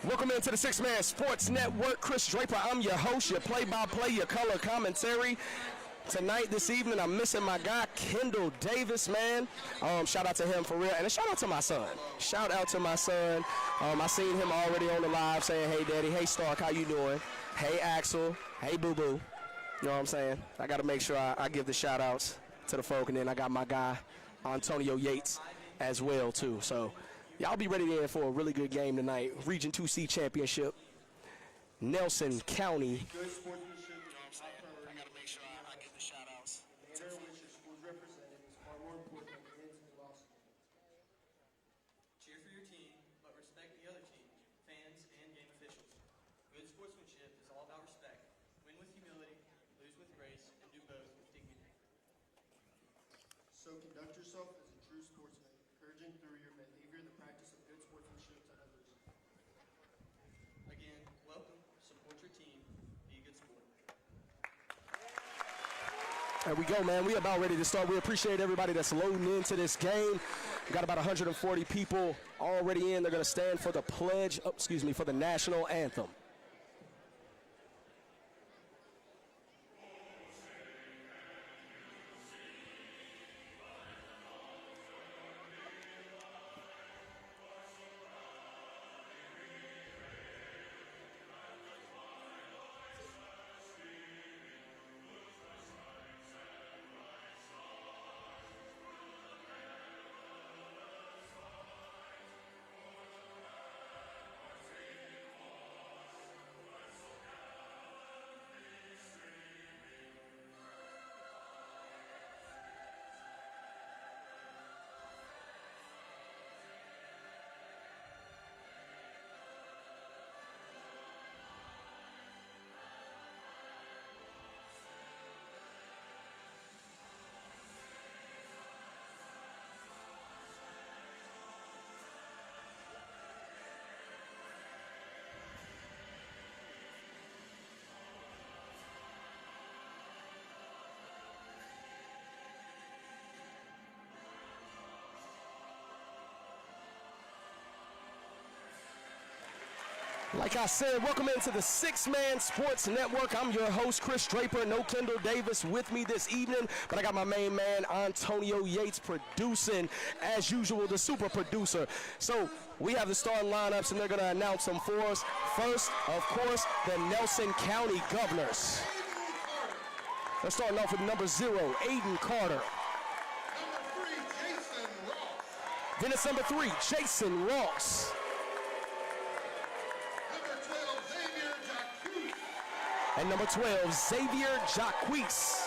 Welcome into the Six Man Sports Network. Chris Draper, I'm your host, your play-by-play, your color commentary. Tonight, this evening, I'm missing my guy, Kendall Davis, man. Shout out to him for real. And a shout out to my son. Shout out to my son. I seen him already on the live saying, hey, Daddy. Hey, Stark, how you doing? Hey, Axel. Hey, Boo-Boo. You know what I'm saying? I got to make sure I give the shout outs to the folk. And then I got my guy, Antonio Yates, as well, too. So, y'all be ready there for a really good game tonight. Region 2C Championship. Nelson County. Good sportsmanship, you know what I'm saying? I got to make sure I give the shout outs. The manner in which your school is represented is far more important than the wins and losses. Cheer for your team, but respect the other team, fans, and game officials. Good sportsmanship is all about respect. Win with humility, lose with grace, and do both with dignity. So conduct yourself as a true sportsman, encouraging through your behavior the practice of good sportsmanship to others. Again, welcome, support your team, be a good sport. There we go, man. We about ready to start. We appreciate everybody that's loading into this game. We got about 140 people already in. They're going to stand for the pledge, for the national anthem. Like I said, welcome into the Six Man Sports Network. I'm your host, Chris Draper. No Kendall Davis with me this evening, but I got my main man, Antonio Yates, producing, as usual, the super producer. So we have the starting lineups, and they're going to announce them for us. First, of course, the Nelson County Governors. They're starting off with number 0, Aiden Carter. Number 3, Jason Ross. Then it's number 3, Jason Ross. And number 12, Xavier Jacquees.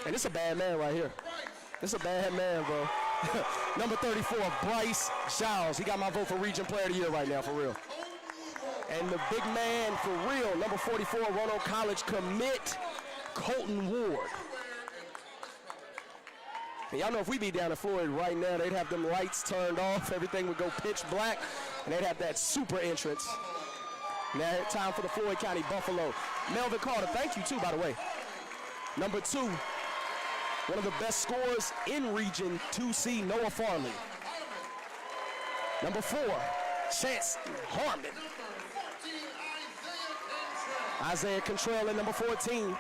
And this is a bad man right here. This is a bad man, bro. Number 34, Bryce Giles. He got my vote for Region Player of the Year right now, for real. And the big man, for real, number 44, Roanoke College commit, Colton Ward. And y'all know if we be down at Floyd right now, they'd have them lights turned off. Everything would go pitch black. And they'd have that super entrance. Now, time for the Floyd County Buffalo. Melvin Carter, thank you too, by the way. Number 2, one of the best scorers in Region 2C, Noah Farley. Number 4, Chance Harmon. Isaiah Contrell at number 14. Number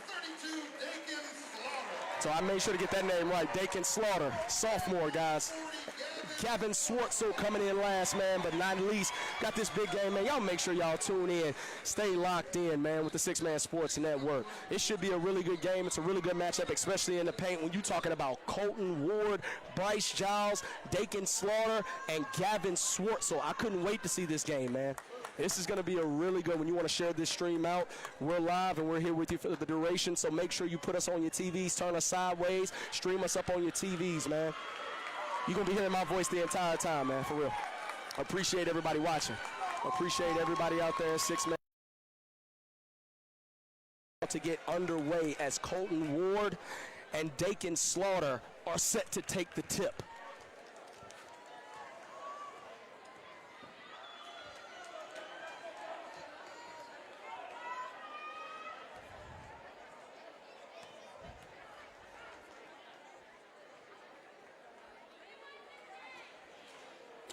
32, Dakin Slaughter. So I made sure to get that name right, Dakin Slaughter, sophomore, guys. Gavin Swartzel coming in last, man, but not least. Got this big game, man. Y'all make sure y'all tune in. Stay locked in, man, with the Six Man Sports Network. It should be a really good game. It's a really good matchup, especially in the paint when you're talking about Colton Ward, Bryce Giles, Dakin Slaughter, and Gavin Swartzel. I couldn't wait to see this game, man. This is going to be a really good one. You want to share this stream out. We're live, and we're here with you for the duration, so make sure you put us on your TVs, turn us sideways, stream us up on your TVs, man. You're going to be hearing my voice the entire time, man, for real. Appreciate everybody watching. Appreciate everybody out there, Six Man. To get underway as Colton Ward and Dakin Slaughter are set to take the tip.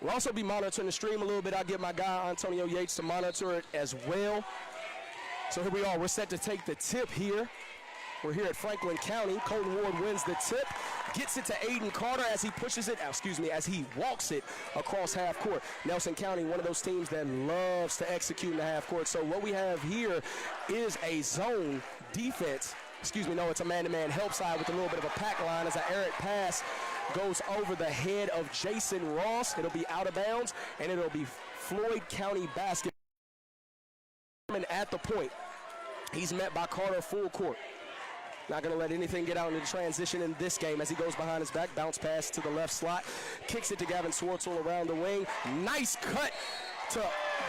We'll also be monitoring the stream a little bit. I'll get my guy Antonio Yates to monitor it as well. So here we are. We're set to take the tip here. We're here at Franklin County. Colton Ward wins the tip, gets it to Aiden Carter as he pushes it, as he walks it across half court. Nelson County, one of those teams that loves to execute in the half court. So what we have here is a zone defense. It's a man-to-man help side with a little bit of a pack line as an errant pass goes over the head of Jason Ross. It'll be out of bounds, and it'll be Floyd County basketball at the point. He's met by Carter full court. Not going to let anything get out into the transition in this game as he goes behind his back. Bounce pass to the left slot. Kicks it to Gavin Swartzel around the wing. Nice cut to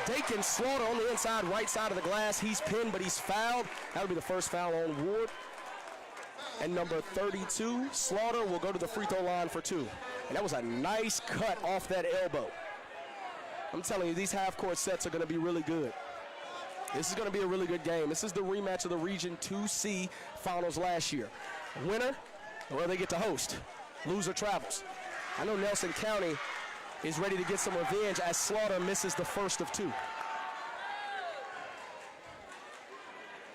Dakin Slaughter on the inside, right side of the glass. He's pinned, but he's fouled. That'll be the first foul on Ward. And number 32, Slaughter, will go to the free throw line for 2. And that was a nice cut off that elbow. I'm telling you, these half-court sets are going to be really good. This is going to be a really good game. This is the rematch of the Region 2C finals last year. Winner, well, they get to host. Loser travels. I know Nelson County is ready to get some revenge as Slaughter misses the first of 2.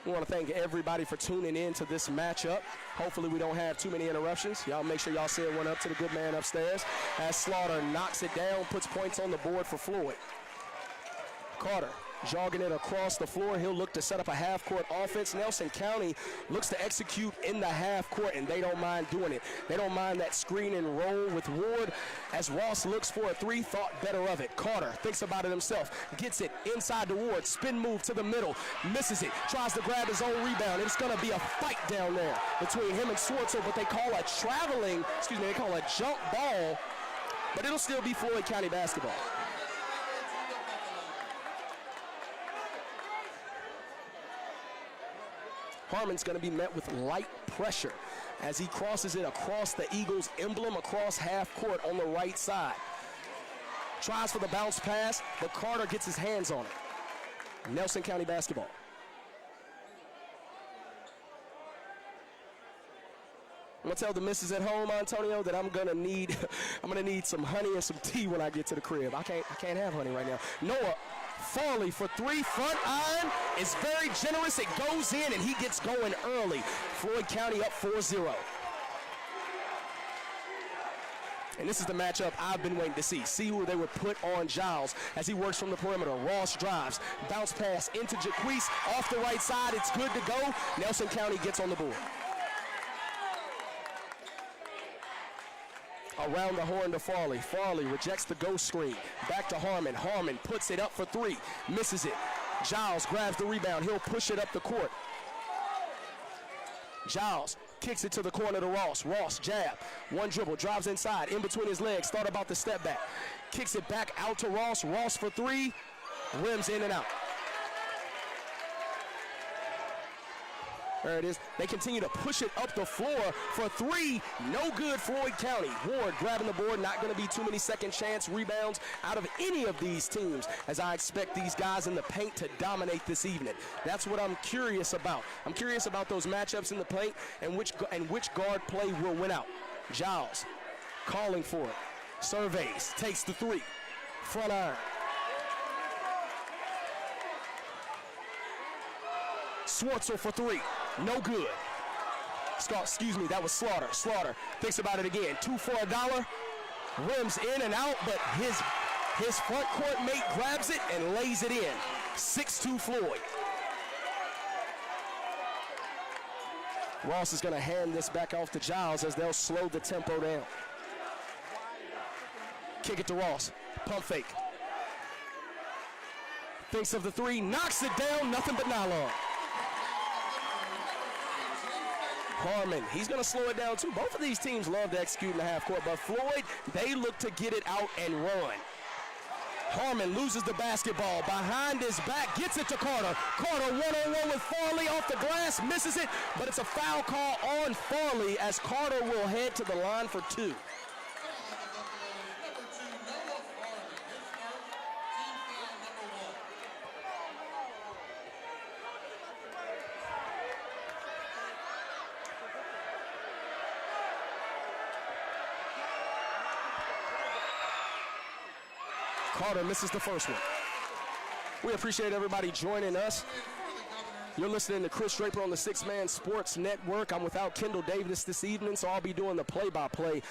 We want to thank everybody for tuning in to this matchup. Hopefully we don't have too many interruptions. Y'all make sure y'all send one up to the good man upstairs as Slaughter knocks it down, puts points on the board for Floyd. Carter jogging it across the floor. He'll look to set up a half-court offense. Nelson County looks to execute in the half-court, and they don't mind doing it. They don't mind that screen and roll with Ward as Ross looks for a 3, thought better of it. Carter thinks about it himself, gets it inside to Ward, spin move to the middle, misses it, tries to grab his own rebound. It's going to be a fight down there between him and Swartzel, but they call a jump ball, but it'll still be Floyd County basketball. Harmon's going to be met with light pressure as he crosses it across the Eagles emblem across half court on the right side. Tries for the bounce pass, but Carter gets his hands on it. Nelson County basketball. I'm gonna tell the missus at home, Antonio, that I'm gonna need some honey and some tea when I get to the crib. I can't have honey right now. Noah Farley for 3, front iron is very generous. It goes in and he gets going early. Floyd County up 4-0. And this is the matchup I've been waiting to see. See who they would put on Giles as he works from the perimeter. Ross drives, bounce pass into Jaquise off the right side. It's good to go. Nelson County gets on the board. Around the horn to Farley. Farley rejects the ghost screen. Back to Harmon. Harmon puts it up for 3. Misses it. Giles grabs the rebound. He'll push it up the court. Giles kicks it to the corner to Ross. Ross, jab. One dribble. Drives inside. In between his legs. Thought about the step back. Kicks it back out to Ross. Ross for 3. Rims in and out. There it is. They continue to push it up the floor for 3. No good, Floyd County. Ward grabbing the board. Not going to be too many second chance rebounds out of any of these teams, as I expect these guys in the paint to dominate this evening. That's what I'm curious about. I'm curious about those matchups in the paint and which guard play will win out. Giles calling for it. Surveys. Takes the 3. Front iron. Swartzel for 3. No good. That was Slaughter. Slaughter thinks about it again. 2 for $1. Rims in and out, but his front court mate grabs it and lays it in. 6-2 Floyd. Ross is going to hand this back off to Giles as they'll slow the tempo down. Kick it to Ross. Pump fake. Thinks of the 3. Knocks it down. Nothing but nylon. Harmon, he's going to slow it down too. Both of these teams love to execute in the half court, but Floyd, they look to get it out and run. Harmon loses the basketball behind his back, gets it to Carter. Carter one-on-one with Farley off the glass, misses it, but it's a foul call on Farley as Carter will head to the line for 2. Carter misses the first one. We appreciate everybody joining us. You're listening to Chris Draper on the Six Man Sports Network. I'm without Kendall Davis this evening, so I'll be doing the play-by-play.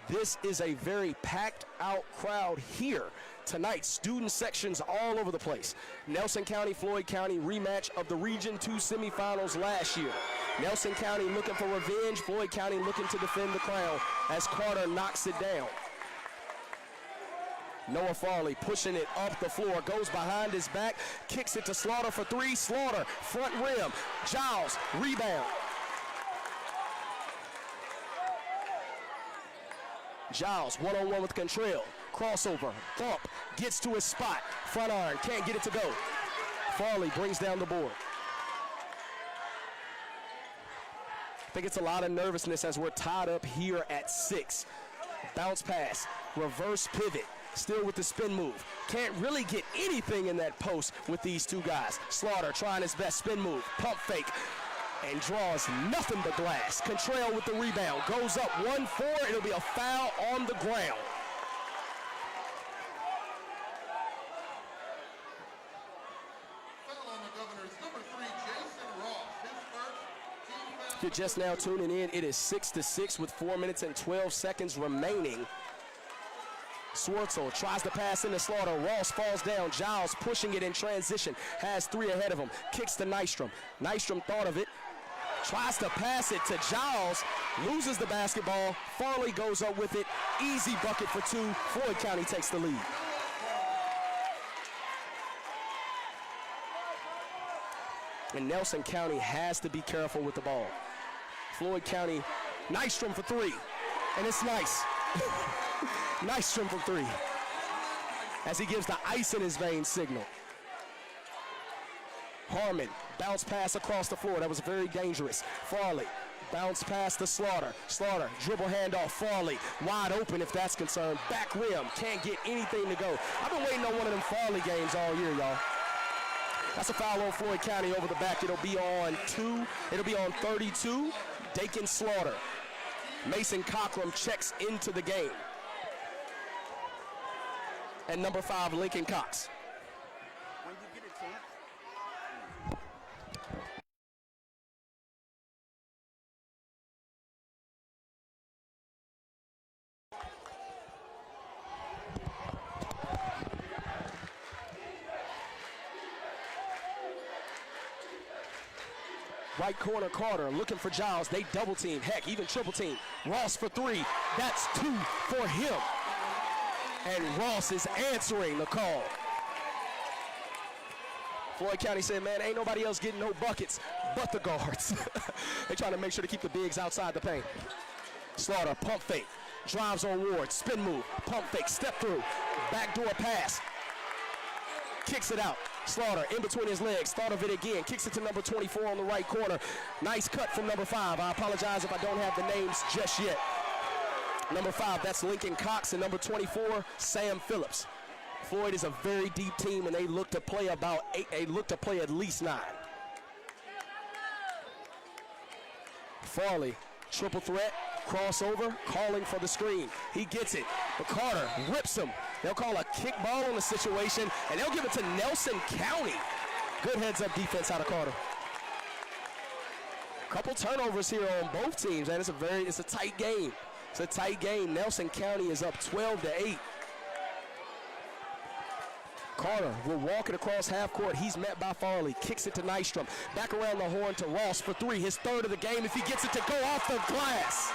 This is a very packed out crowd here tonight. Student sections all over the place. Nelson County, Floyd County rematch of the Region 2 semifinals last year. Nelson County looking for revenge. Floyd County looking to defend the crown as Carter knocks it down. Noah Farley pushing it up the floor, goes behind his back, kicks it to Slaughter for three. Slaughter, front rim. Giles, rebound. Giles, one-on-one with Cantrell. Crossover, bump, gets to his spot. Front iron, can't get it to go. Farley brings down the board. I think it's a lot of nervousness as we're tied up here at 6. Bounce pass, reverse pivot. Still with the spin move. Can't really get anything in that post with these two guys. Slaughter trying his best, spin move, pump fake, and draws nothing but glass. Cantrell with the rebound, goes up 1-4. It'll be a foul on the ground. Foul on the Governors, number 3, Jason Ross. His first team foul. If you're just now tuning in, it is 6-6 with 4 minutes and 12 seconds remaining. Swartzel tries to pass into Slaughter. Ross falls down. Giles pushing it in transition. Has 3 ahead of him. Kicks to Nystrom. Nystrom thought of it. Tries to pass it to Giles. Loses the basketball. Farley goes up with it. Easy bucket for 2. Floyd County takes the lead. And Nelson County has to be careful with the ball. Floyd County, Nystrom for 3. And it's nice. Nystrom from 3 as he gives the ice in his veins signal. Harmon, bounce pass across the floor. That was very dangerous. Farley, bounce pass to Slaughter. Slaughter, dribble handoff. Farley, wide open if that's concerned. Back rim, can't get anything to go. I've been waiting on one of them Farley games all year, y'all. That's a foul on Floyd County over the back. It'll be on 2. It'll be on 32. Dakin Slaughter. Mason Cockrum checks into the game. And number 5, Lincoln Cox. When you get a chance. Right corner, Carter looking for Giles. They double team, heck, even triple team. Ross for 3. That's 2 for him. And Ross is answering the call. Floyd County said, man, ain't nobody else getting no buckets but the guards. They're trying to make sure to keep the bigs outside the paint. Slaughter, pump fake, drives on Ward, spin move, pump fake, step through, backdoor pass, kicks it out. Slaughter in between his legs, thought of it again, kicks it to number 24 on the right corner. Nice cut from number 5. I apologize if I don't have the names just yet. Number 5, that's Lincoln Cox, and number 24, Sam Phillips. Floyd is a very deep team, and they look to play about 8. They look to play at least 9. Farley, triple threat, crossover, calling for the screen. He gets it, but Carter rips him. They'll call a kick ball on the situation, and they'll give it to Nelson County. Good heads-up defense out of Carter. Couple turnovers here on both teams, and it's a tight game. It's a tight game. Nelson County is up 12-8. Carter will walk it across half court. He's met by Farley. Kicks it to Nystrom. Back around the horn to Ross for 3. His 3rd of the game if he gets it to go off the glass.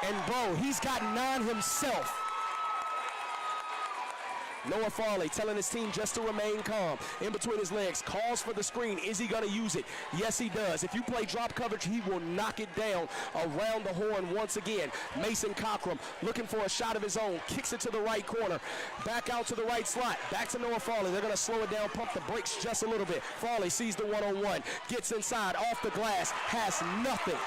And bro, he's got 9 himself. Noah Farley telling his team just to remain calm. In between his legs, calls for the screen. Is he going to use it? Yes, he does. If you play drop coverage, he will knock it down around the horn once again. Mason Cockrum looking for a shot of his own. Kicks it to the right corner. Back out to the right slot. Back to Noah Farley. They're going to slow it down, pump the brakes just a little bit. Farley sees the one-on-one. Gets inside, off the glass. Has nothing.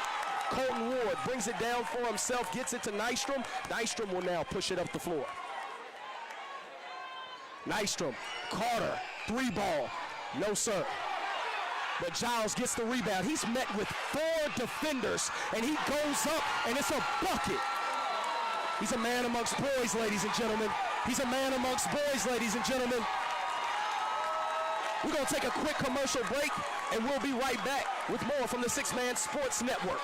Colton Ward brings it down for himself. Gets it to Nystrom. Nystrom will now push it up the floor. Nystrom, Carter, 3 ball, no sir. But Giles gets the rebound. He's met with 4 defenders, and he goes up, and it's a bucket. He's a man amongst boys, ladies and gentlemen. He's a man amongst boys, ladies and gentlemen. We're going to take a quick commercial break, and we'll be right back with more from the Six Man Sports Network.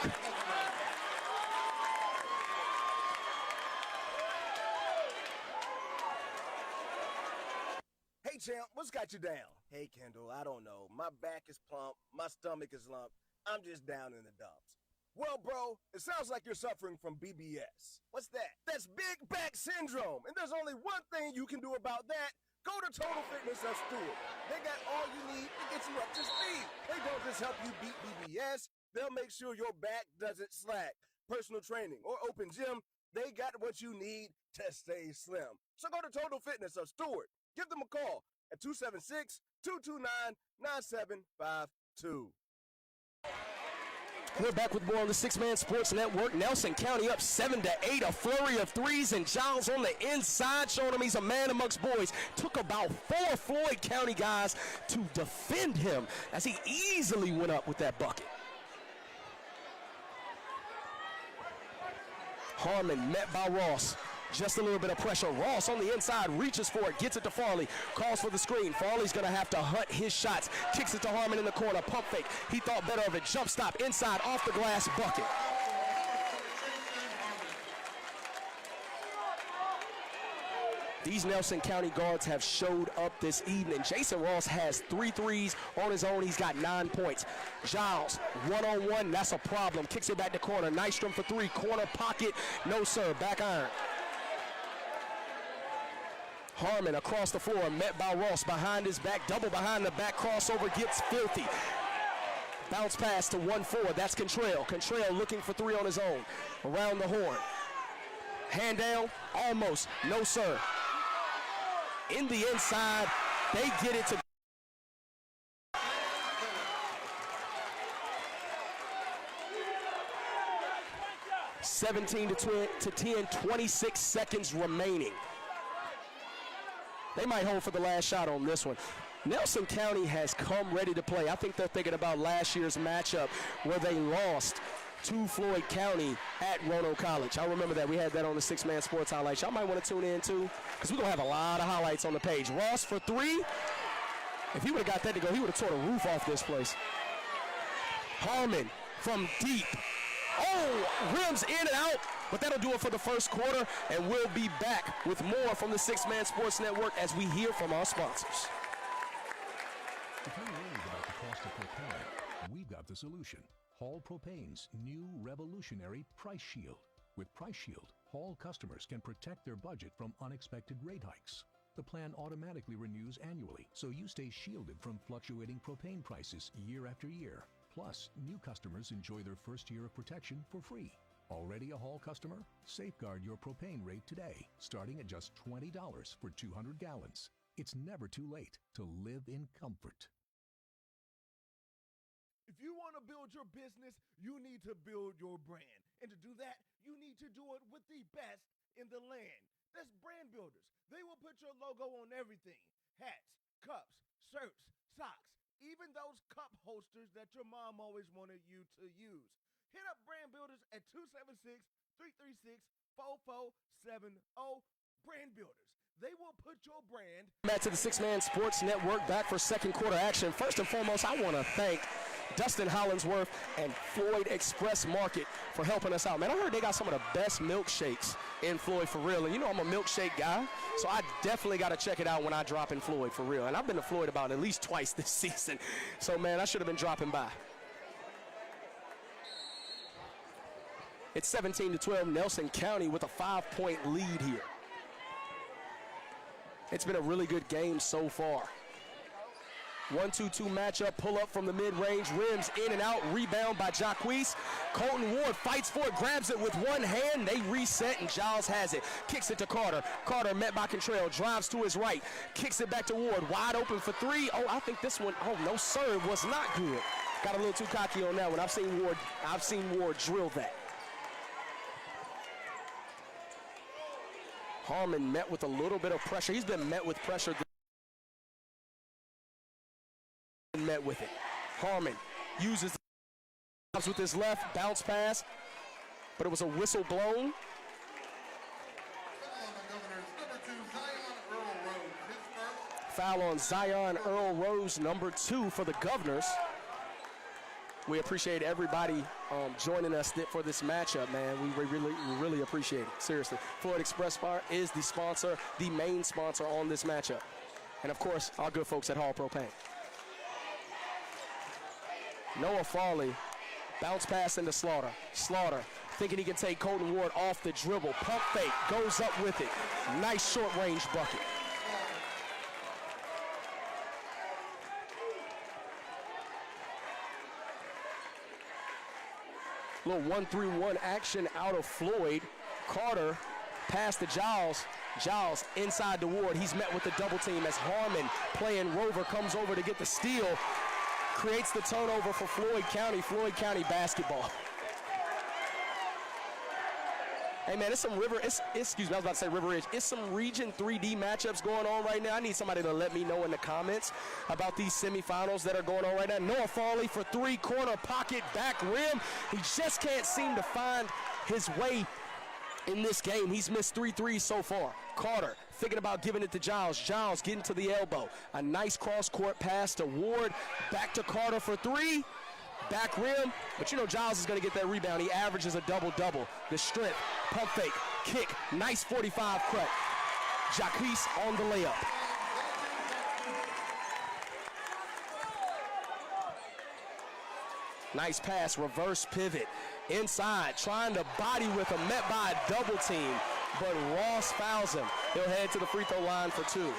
Hey, champ, what's got you down? Hey, Kendall, I don't know. My back is plump, my stomach is lumped. I'm just down in the dumps. Well, bro, it sounds like you're suffering from BBS. What's that? That's big back syndrome, and there's only one thing you can do about that. Go to Total Fitness of Stewart. They got all you need to get you up to speed. They don't just help you beat BBS, they'll make sure your back doesn't slack. Personal training or open gym, they got what you need to stay slim. So go to Total Fitness of Stewart. Give them a call at 276-229-9752. We're back with more on the Six Man Sports Network. Nelson County up 7-8. A flurry of threes, and Giles on the inside, showing him he's a man amongst boys. Took about 4 Floyd County guys to defend him as he easily went up with that bucket. Harmon met by Ross. Just a little bit of pressure. Ross on the inside, reaches for it, gets it to Farley, calls for the screen. Farley's going to have to hunt his shots. Kicks it to Harmon in the corner, pump fake. He thought better of it. Jump stop, inside, off the glass, bucket. These Nelson County guards have showed up this evening. Jason Ross has 3 threes on his own. He's got 9 points. Giles, one-on-one, that's a problem. Kicks it back to corner. Nystrom for 3, corner pocket. No, sir, back iron. Harmon across the floor, met by Ross, behind his back, double behind the back, crossover, gets filthy. Bounce pass to 1-4, that's Contrail. Contrail looking for 3 on his own. Around the horn. Hand down, almost, no sir. In the inside, they get it to 17 to 10, 26 seconds remaining. They might hold for the last shot on this one. Nelson County has come ready to play. I think they're thinking about last year's matchup where they lost to Floyd County at Roanoke College. I remember that. We had that on the Six Man Sports highlights. Y'all might want to tune in too, because we're going to have a lot of highlights on the page. Ross for 3. If he would have got that to go, he would have tore the roof off this place. Harmon from deep. Oh, rims in and out, but that'll do it for the first quarter, and we'll be back with more from the Six Man Sports Network as we hear from our sponsors. If you're worried about the cost of propane, we've got the solution. Hall Propane's new revolutionary Price Shield. With Price Shield, Hall customers can protect their budget from unexpected rate hikes. The plan automatically renews annually, so you stay shielded from fluctuating propane prices year after year. Plus, new customers enjoy their first year of protection for free. Already a Hall customer? Safeguard your propane rate today, starting at just $20 for 200 gallons. It's never too late to live in comfort. If you want to build your business, you need to build your brand. And to do that, you need to do it with the best in the land. That's Brand Builders. They will put your logo on everything. Hats, cups, shirts, socks, even those cup holsters that your mom always wanted you to use. Hit up Brand Builders at 276-336-4470. Brand Builders. They will put your brand. Back to the Six Man Sports Network, back for second quarter action. First and foremost, I want to thank Dustin Hollingsworth and Floyd Express Market for helping us out. Man, I heard they got some of the best milkshakes in Floyd for real. And you know I'm a milkshake guy, so I definitely got to check it out when I drop in Floyd for real. And I've been to Floyd about at least twice this season. So, man, I should have been dropping by. It's 17-12, Nelson County with a 5-point lead here. It's been a really good game so far. 1-2-2 matchup, pull up from the mid-range, rims in and out, rebound by Jacquees. Colton Ward fights for it, grabs it with one hand. They reset, and Giles has it. Kicks it to Carter. Carter met by Contrail, drives to his right, kicks it back to Ward, wide open for 3. Oh, I think this one, oh, no, sir, it was not good. Got a little too cocky on that one. I've seen Ward drill that. Harmon met with a little bit of pressure. He's been met with pressure. Met with it. Harmon uses with his left, bounce pass, but it was a whistle blown. foul on Zion Earl Rose, number 2 for the Governors. We appreciate everybody joining us for this matchup, man. We really appreciate it, seriously. Floyd Express Bar is the sponsor, the main sponsor on this matchup. And, of course, our good folks at Hall Propane. Noah Farley, bounce pass into Slaughter. Slaughter thinking he can take Colton Ward off the dribble. Pump fake, goes up with it. Nice short-range bucket. Little 1-3-1 action out of Floyd. Carter past to Giles. Giles inside to Ward. He's met with the double team as Harmon, playing Rover, comes over to get the steal. Creates the turnover for Floyd County basketball. Hey man, it's some excuse me, I was about to say River Ridge. It's some Region 3D matchups going on right now. I need somebody to let me know in the comments about these semifinals that are going on right now. Noah Farley for 3, corner pocket, back rim. He just can't seem to find his way in this game. He's missed 3 threes so far. Carter thinking about giving it to Giles. Giles getting to the elbow. A nice cross-court pass to Ward. Back to Carter for 3. Back rim, but you know Giles is going to get that rebound. He averages a double-double. The strength, pump fake, kick, nice 45 cut. Jacquise on the layup. Nice pass, reverse pivot. Inside, trying to body with him, met by a double team, but Ross fouls him. He'll head to the free throw line for 2.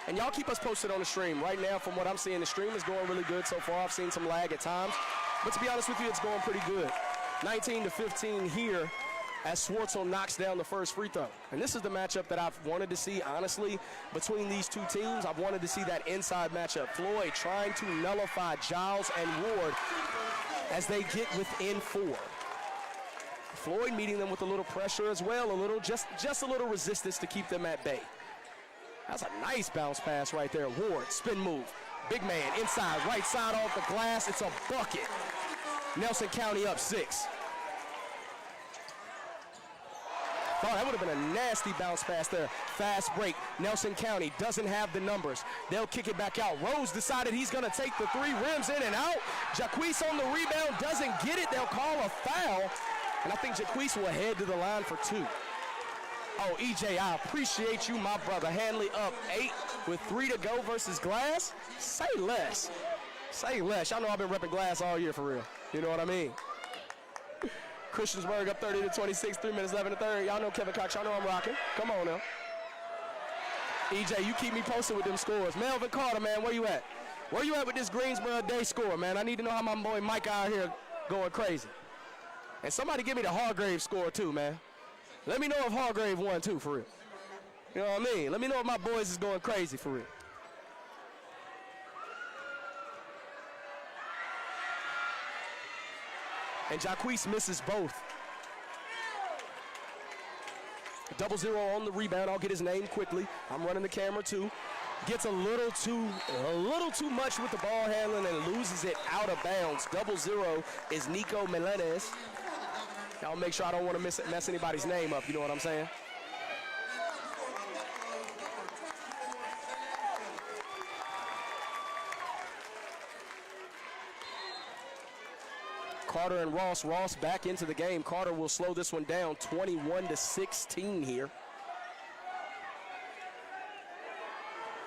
And y'all keep us posted on the stream. Right now, from what I'm seeing, the stream is going really good so far. I've seen some lag at times. But to be honest with you, it's going pretty good. 19-15 here as Swartzel knocks down the first free throw. And this is the matchup that I've wanted to see, honestly, between these two teams. I've wanted to see that inside matchup. Floyd trying to nullify Giles and Ward as they get within 4. Floyd meeting them with a little pressure as well, just a little resistance to keep them at bay. That's a nice bounce pass right there. Ward, spin move. Big man, inside, right side off the glass. It's a bucket. Nelson County up 6. Thought that would have been a nasty bounce pass there. Fast break. Nelson County doesn't have the numbers. They'll kick it back out. Rose decided he's going to take the 3, rims in and out. Jacquise on the rebound, doesn't get it. They'll call a foul. And I think Jacquise will head to the line for 2. Oh, EJ, I appreciate you, my brother. Hanley up 8 with 3 to go versus Glass. Say less. Say less. Y'all know I've been repping Glass all year for real. You know what I mean? Christiansburg up 30-26, 3 minutes 11 to 3rd. Y'all know Kevin Cox. Y'all know I'm rocking. Come on now. EJ, you keep me posted with them scores. Melvin Carter, man, where you at? Where you at with this Greensboro Day score, man? I need to know how my boy Mike out here going crazy. And somebody give me the Hargrave score too, man. Let me know if Hargrave won too, for real. You know what I mean? Let me know if my boys is going crazy, for real. And Jacquise misses both. 0-0 on the rebound. I'll get his name quickly. I'm running the camera too. Gets a little too much with the ball handling and loses it out of bounds. 0-0 is Nico Melendez. I'll make sure I don't want to mess anybody's name up, you know what I'm saying? Carter and Ross. Ross back into the game. Carter will slow this one down, 21-16 here.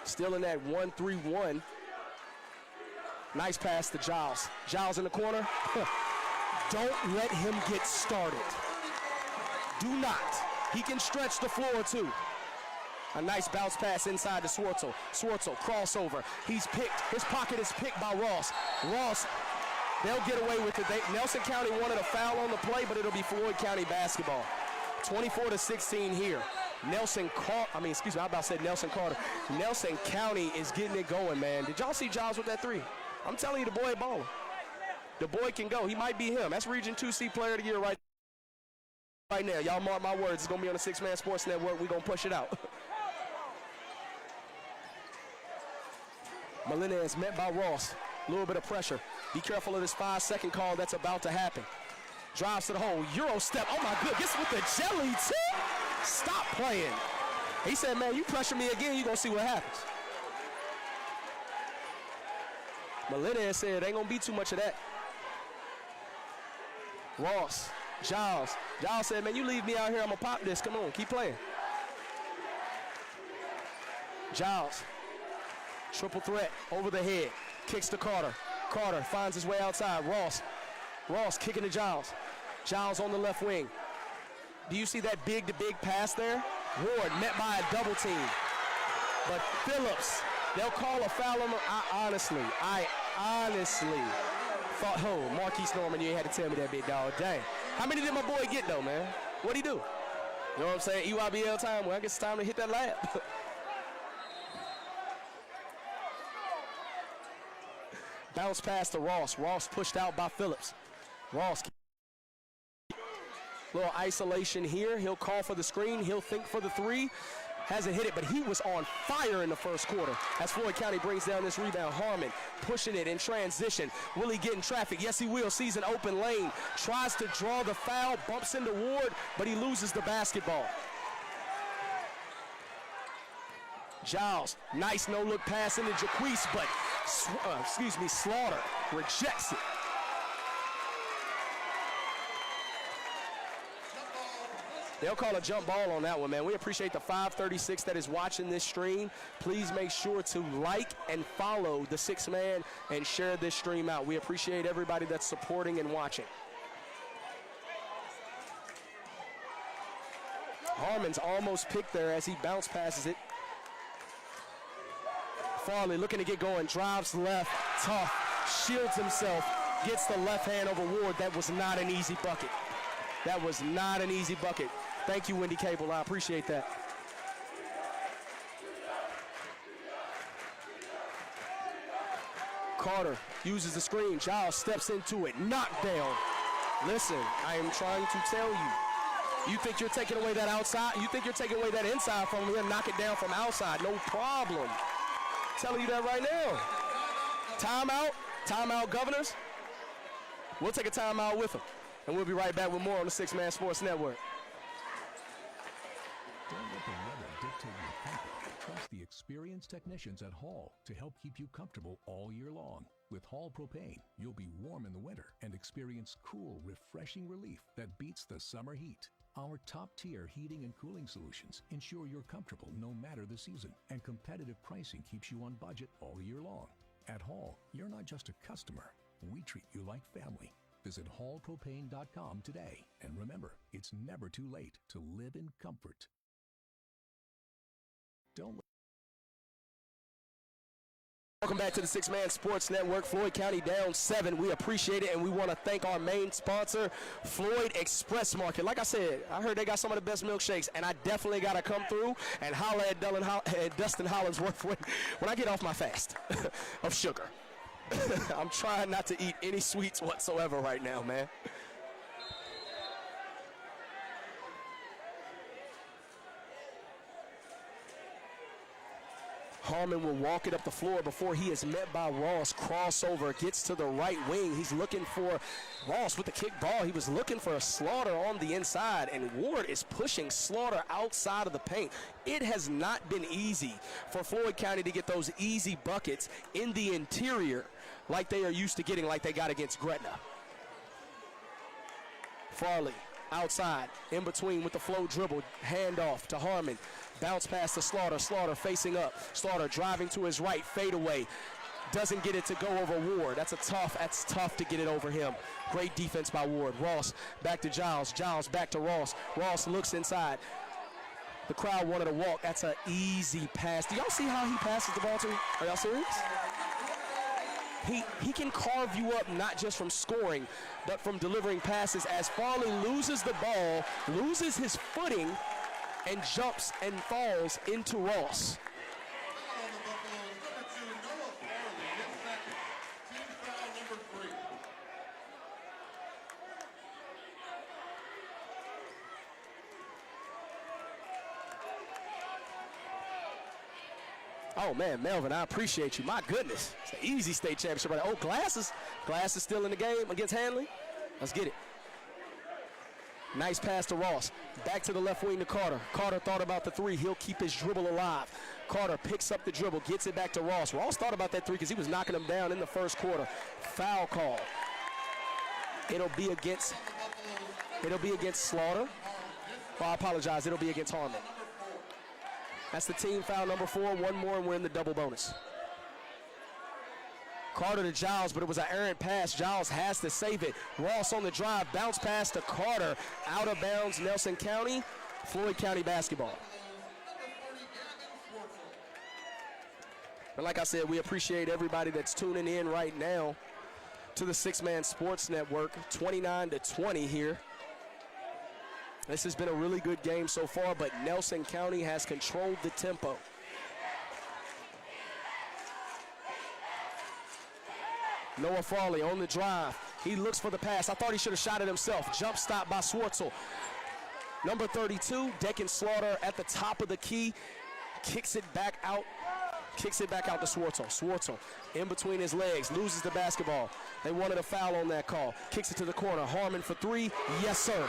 Still in that 1-3-1. Nice pass to Giles. Giles in the corner. Don't let him get started. Do not. He can stretch the floor too. A nice bounce pass inside to Swartzel. Swartzel, crossover. He's picked. His pocket is picked by Ross. Ross, they'll get away with it. Nelson County wanted a foul on the play, but it'll be Floyd County basketball. 24-16 here. Nelson Carter. I'm about to say Nelson Carter. Nelson County is getting it going, man. Did y'all see Giles with that 3? I'm telling you, the boy balling. The boy can go. He might be him. That's Region 2C Player of the Year right now. Y'all mark my words. It's going to be on the 6-Man Sports Network. We're going to push it out. Melendez met by Ross. A little bit of pressure. Be careful of this 5-second call that's about to happen. Drives to the hole. Euro step. Oh, my goodness. With the jelly, too. Stop playing. He said, man, you pressure me again, you're going to see what happens. Melendez said, ain't going to be too much of that. Ross, Giles. Giles said, man, you leave me out here, I'm going to pop this. Come on, keep playing. Giles, triple threat, over the head, kicks to Carter. Carter finds his way outside. Ross kicking to Giles. Giles on the left wing. Do you see that big-to-big pass there? Ward met by a double team. But Phillips, they'll call a foul on him. I honestly thought, oh, Marquise Norman, you ain't had to tell me that, big dog. Dang. How many did my boy get, though, man? What'd he do? You know what I'm saying? EYBL time. Well, I guess it's time to hit that lab. Bounce pass to Ross. Ross pushed out by Phillips. Ross. Little isolation here. He'll call for the screen. He'll think for the three. Hasn't hit it, but he was on fire in the first quarter as Floyd County brings down this rebound. Harmon pushing it in transition. Will he get in traffic? Yes, he will. Sees an open lane. Tries to draw the foul. Bumps into Ward, but he loses the basketball. Giles, nice no-look pass into Jaquise, but Slaughter rejects it. They'll call a jump ball on that one, man. We appreciate the 536 that is watching this stream. Please make sure to like and follow the Sixth Man and share this stream out. We appreciate everybody that's supporting and watching. Harmon's almost picked there as he bounce passes it. Farley looking to get going, drives left, tough, shields himself, gets the left hand over Ward. That was not an easy bucket. That was not an easy bucket. Thank you, Wendy Cable. I appreciate that. Carter uses the screen. Giles steps into it. Knockdown. Listen, I am trying to tell you. You think you're taking away that outside? You think you're taking away that inside from him? Knock it down from outside. No problem. Telling you that right now. Timeout. Timeout, Governors. We'll take a timeout with them. And we'll be right back with more on the Sixth Man Sports Network. Don't let the weather dictate your comfort. Trust the experienced technicians at Hall to help keep you comfortable all year long. With Hall Propane, you'll be warm in the winter and experience cool, refreshing relief that beats the summer heat. Our top-tier heating and cooling solutions ensure you're comfortable no matter the season, and competitive pricing keeps you on budget all year long. At Hall, you're not just a customer. We treat you like family. Visit hallpropane.com today. And remember, it's never too late to live in comfort. Welcome back to the Sixth Man Sports Network. Floyd County down 7. We appreciate it, and we want to thank our main sponsor, Floyd Express Market. Like I said, I heard they got some of the best milkshakes, and I definitely got to come through and holler at Dustin Hollingsworth when I get off my fast of sugar. I'm trying not to eat any sweets whatsoever right now, man. Harmon will walk it up the floor before he is met by Ross. Crossover, gets to the right wing. He's looking for Ross with the kick ball. He was looking for a Slaughter on the inside, and Ward is pushing Slaughter outside of the paint. It has not been easy for Floyd County to get those easy buckets in the interior like they are used to getting, like they got against Gretna. Farley outside, in between with the flow dribble, handoff to Harmon. Bounce pass to Slaughter. Slaughter facing up. Slaughter driving to his right, fadeaway. Doesn't get it to go over Ward. That's tough to get it over him. Great defense by Ward. Ross back to Giles. Giles back to Ross. Ross looks inside. The crowd wanted to walk. That's an easy pass. Do y'all see how he passes the ball to? Are y'all serious? He can carve you up not just from scoring, but from delivering passes as Farley loses the ball, loses his footing, and jumps and falls into Ross. Oh, man, Melvin, I appreciate you. My goodness. It's an easy state championship right now. Oh, Glasses. Glasses still in the game against Hanley. Let's get it. Nice pass to Ross. Back to the left wing to Carter. Carter thought about the three. He'll keep his dribble alive. Carter picks up the dribble, gets it back to Ross. Ross thought about that three because he was knocking him down in the first quarter. Foul call. It'll be against Slaughter. Oh, I apologize. It'll be against Harmon. That's the team foul number 4. One more and we're in the double bonus. Carter to Giles, but it was an errant pass. Giles has to save it. Ross on the drive, bounce pass to Carter. Out of bounds, Nelson County. Floyd County basketball. But like I said, we appreciate everybody that's tuning in right now to the Six Man Sports Network. 29-20 here. This has been a really good game so far, but Nelson County has controlled the tempo. Noah Farley on the drive. He looks for the pass. I thought he should have shot it himself. Jump stop by Swartzel. Number 32, Deccan Slaughter at the top of the key. Kicks it back out. Kicks it back out to Swartzel. Swartzel in between his legs, loses the basketball. They wanted a foul on that call. Kicks it to the corner. Harmon for 3. Yes, sir.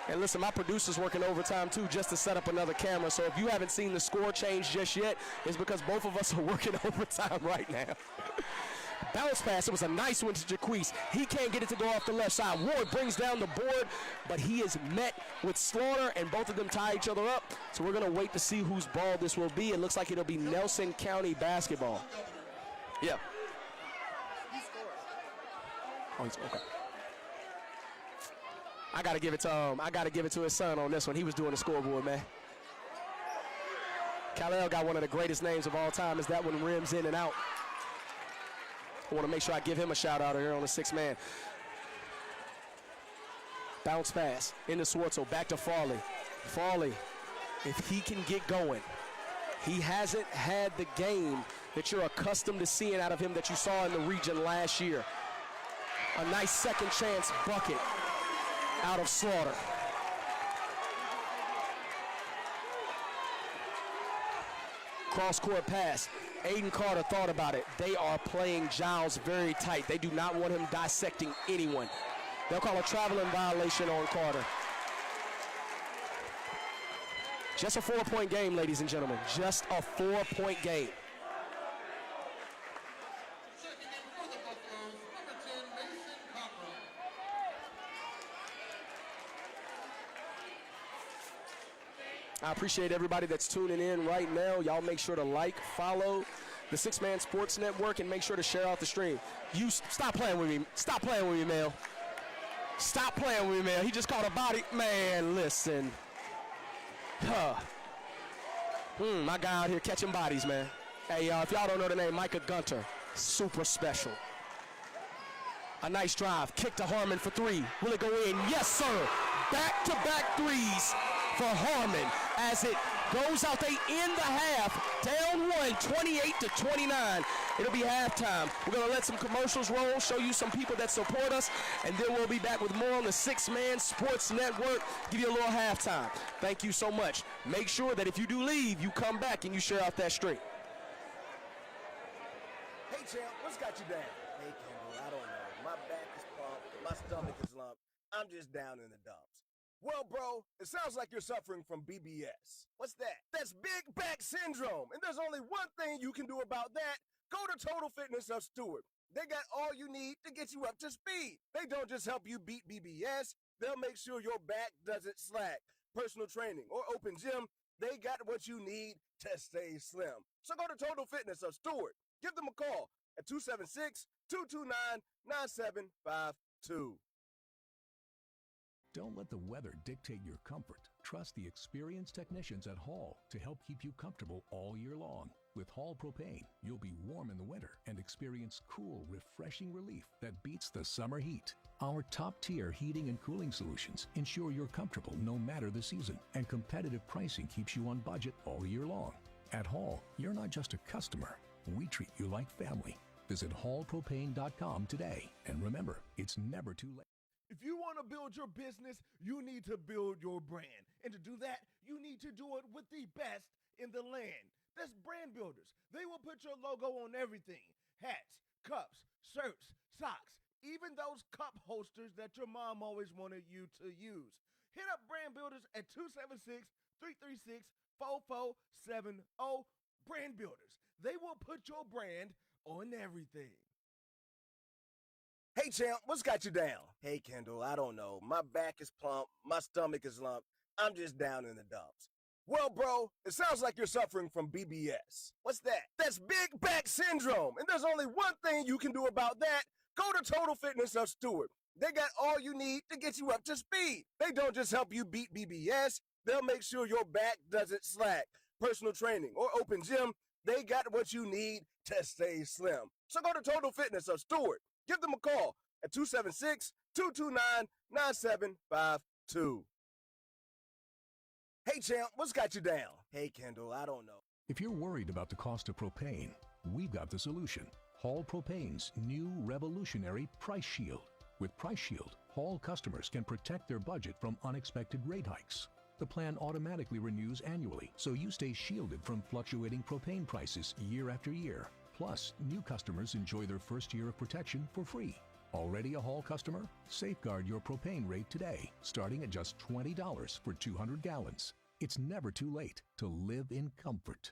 And listen, my producer's working overtime too just to set up another camera. So if you haven't seen the score change just yet, it's because both of us are working overtime right now. Bounce pass, it was a nice one to Jaquise. He can't get it to go off the left side. Ward brings down the board, but he is met with Slaughter, and both of them tie each other up. So we're going to wait to see whose ball this will be. It looks like it'll be Nelson County basketball. Yeah. Oh, he's okay. I gotta give it to his son on this one. He was doing the scoreboard, man. Kal-El got one of the greatest names of all time. Is that one rims in and out? I want to make sure I give him a shout out here on the 6-man. Bounce pass into Swartzel, back to Farley. Farley, if he can get going, he hasn't had the game that you're accustomed to seeing out of him that you saw in the region last year. A nice second chance bucket out of Slaughter. Cross-court pass. Aiden Carter thought about it. They are playing Giles very tight. They do not want him dissecting anyone. They'll call a traveling violation on Carter. Just a 4-point game, ladies and gentlemen. Just a 4-point game. I appreciate everybody that's tuning in right now. Y'all make sure to like, follow the 6-Man Sports Network, and make sure to share out the stream. You stop playing with me. Stop playing with me, Mel. Stop playing with me, Mel. He just caught a body. Man, listen. My guy out here catching bodies, man. Hey, if y'all don't know the name, Micah Gunter. Super special. A nice drive. Kick to Harmon for 3. Will it go in? Yes, sir. Back-to-back threes for Harmon as it goes out. They end the half down 1, 28-29. It'll be halftime. We're going to let some commercials roll, show you some people that support us, and then we'll be back with more on the 6-Man Sports Network. Give you a little halftime. Thank you so much. Make sure that if you do leave, you come back and you share out that stream. Hey, champ, what's got you down? Hey, Kendall, I don't know. My back is pumped. My stomach is lumped. I'm just down in the dumps. Well, bro, it sounds like you're suffering from BBS. What's that? That's big back syndrome. And there's only one thing you can do about that. Go to Total Fitness of Stewart. They got all you need to get you up to speed. They don't just help you beat BBS. They'll make sure your back doesn't slack. Personal training or open gym, they got what you need to stay slim. So go to Total Fitness of Stewart. Give them a call at 276-229-9752. Don't let the weather dictate your comfort. Trust the experienced technicians at Hall to help keep you comfortable all year long. With Hall Propane, you'll be warm in the winter and experience cool, refreshing relief that beats the summer heat. Our top-tier heating and cooling solutions ensure you're comfortable no matter the season, and competitive pricing keeps you on budget all year long. At Hall, you're not just a customer. We treat you like family. Visit hallpropane.com today. And remember, it's never too late. If you want to to build your business, you need to build your brand. And to do that, you need to do it with the best in the land. That's Brand Builders. They will put your logo on everything. Hats, cups, shirts, socks, even those cup holsters that your mom always wanted you to use. Hit up Brand Builders at 276-336-4470. Brand Builders. They will put your brand on everything. Hey, champ, what's got you down? Hey, Kendall, I don't know. My back is plump. My stomach is lump. I'm just down in the dumps. Well, bro, it sounds like you're suffering from BBS. What's that? That's big back syndrome. And there's only one thing you can do about that. Go to Total Fitness of Stewart. They got all you need to get you up to speed. They don't just help you beat BBS. They'll make sure your back doesn't slack. Personal training or open gym, they got what you need to stay slim. So go to Total Fitness of Stewart. Give them a call at 276-229-9752. Hey, champ, what's got you down? Hey, Kendall, I don't know. If you're worried about the cost of propane, we've got the solution. Hall Propane's new revolutionary Price Shield. With Price Shield, Hall customers can protect their budget from unexpected rate hikes. The plan automatically renews annually, so you stay shielded from fluctuating propane prices year after year. Plus, new customers enjoy their first year of protection for free. Already a Hall customer? Safeguard your propane rate today, starting at just $20 for 200 gallons. It's never too late to live in comfort.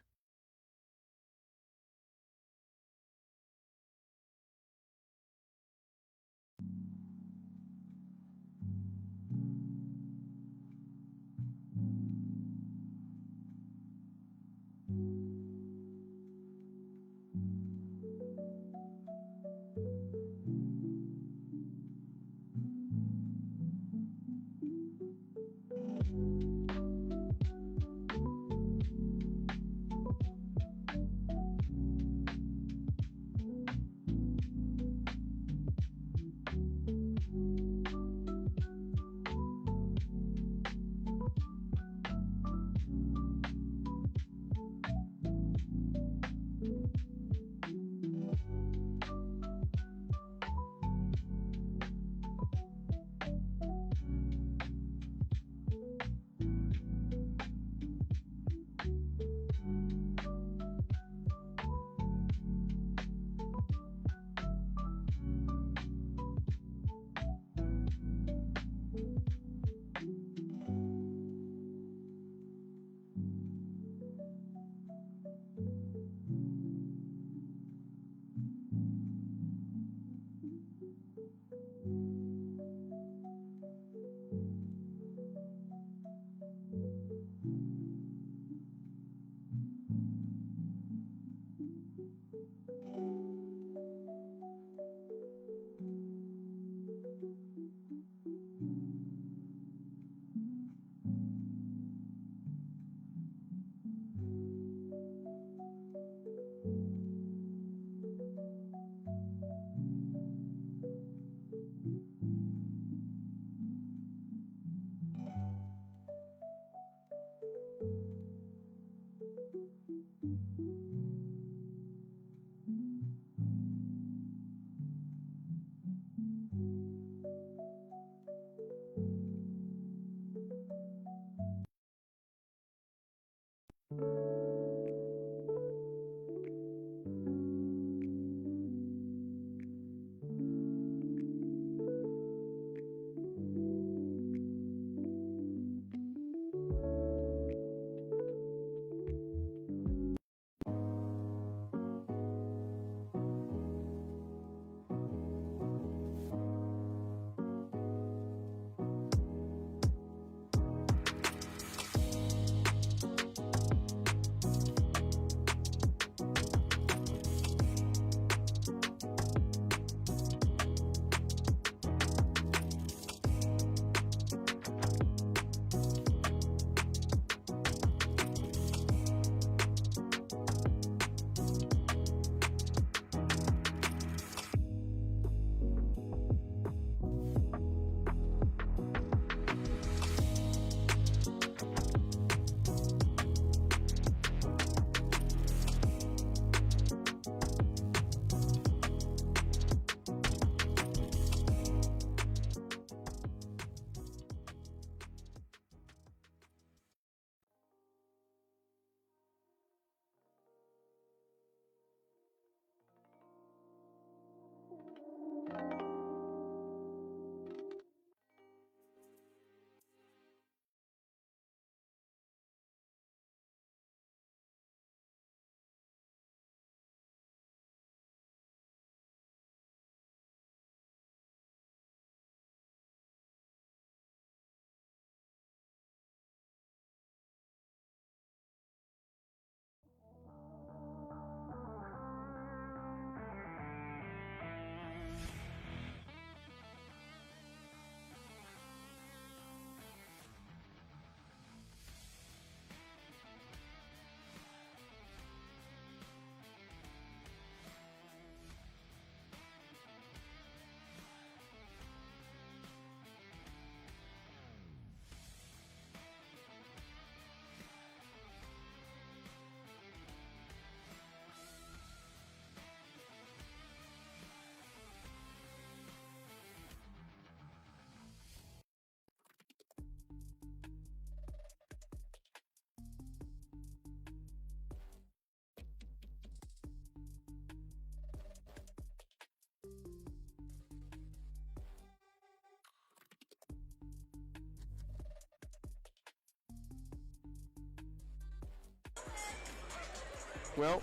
Well,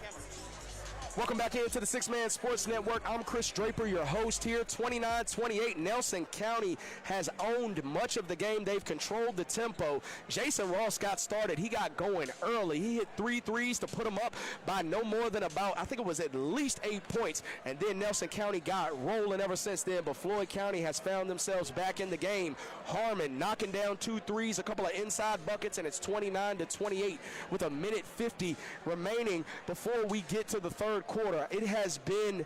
welcome back into the Six Man Sports Network. I'm Chris Draper, your host here. 29-28, Nelson County has owned much of the game. They've controlled the tempo. Jason Ross got started. He got going early. He hit 3 threes to put him up by no more than about, I think it was at least 8 points. And then Nelson County got rolling ever since then. But Floyd County has found themselves back in the game. Harmon knocking down 2 threes, a couple of inside buckets, and it's 29-28 with a minute 50 remaining before we get to the third quarter. It has been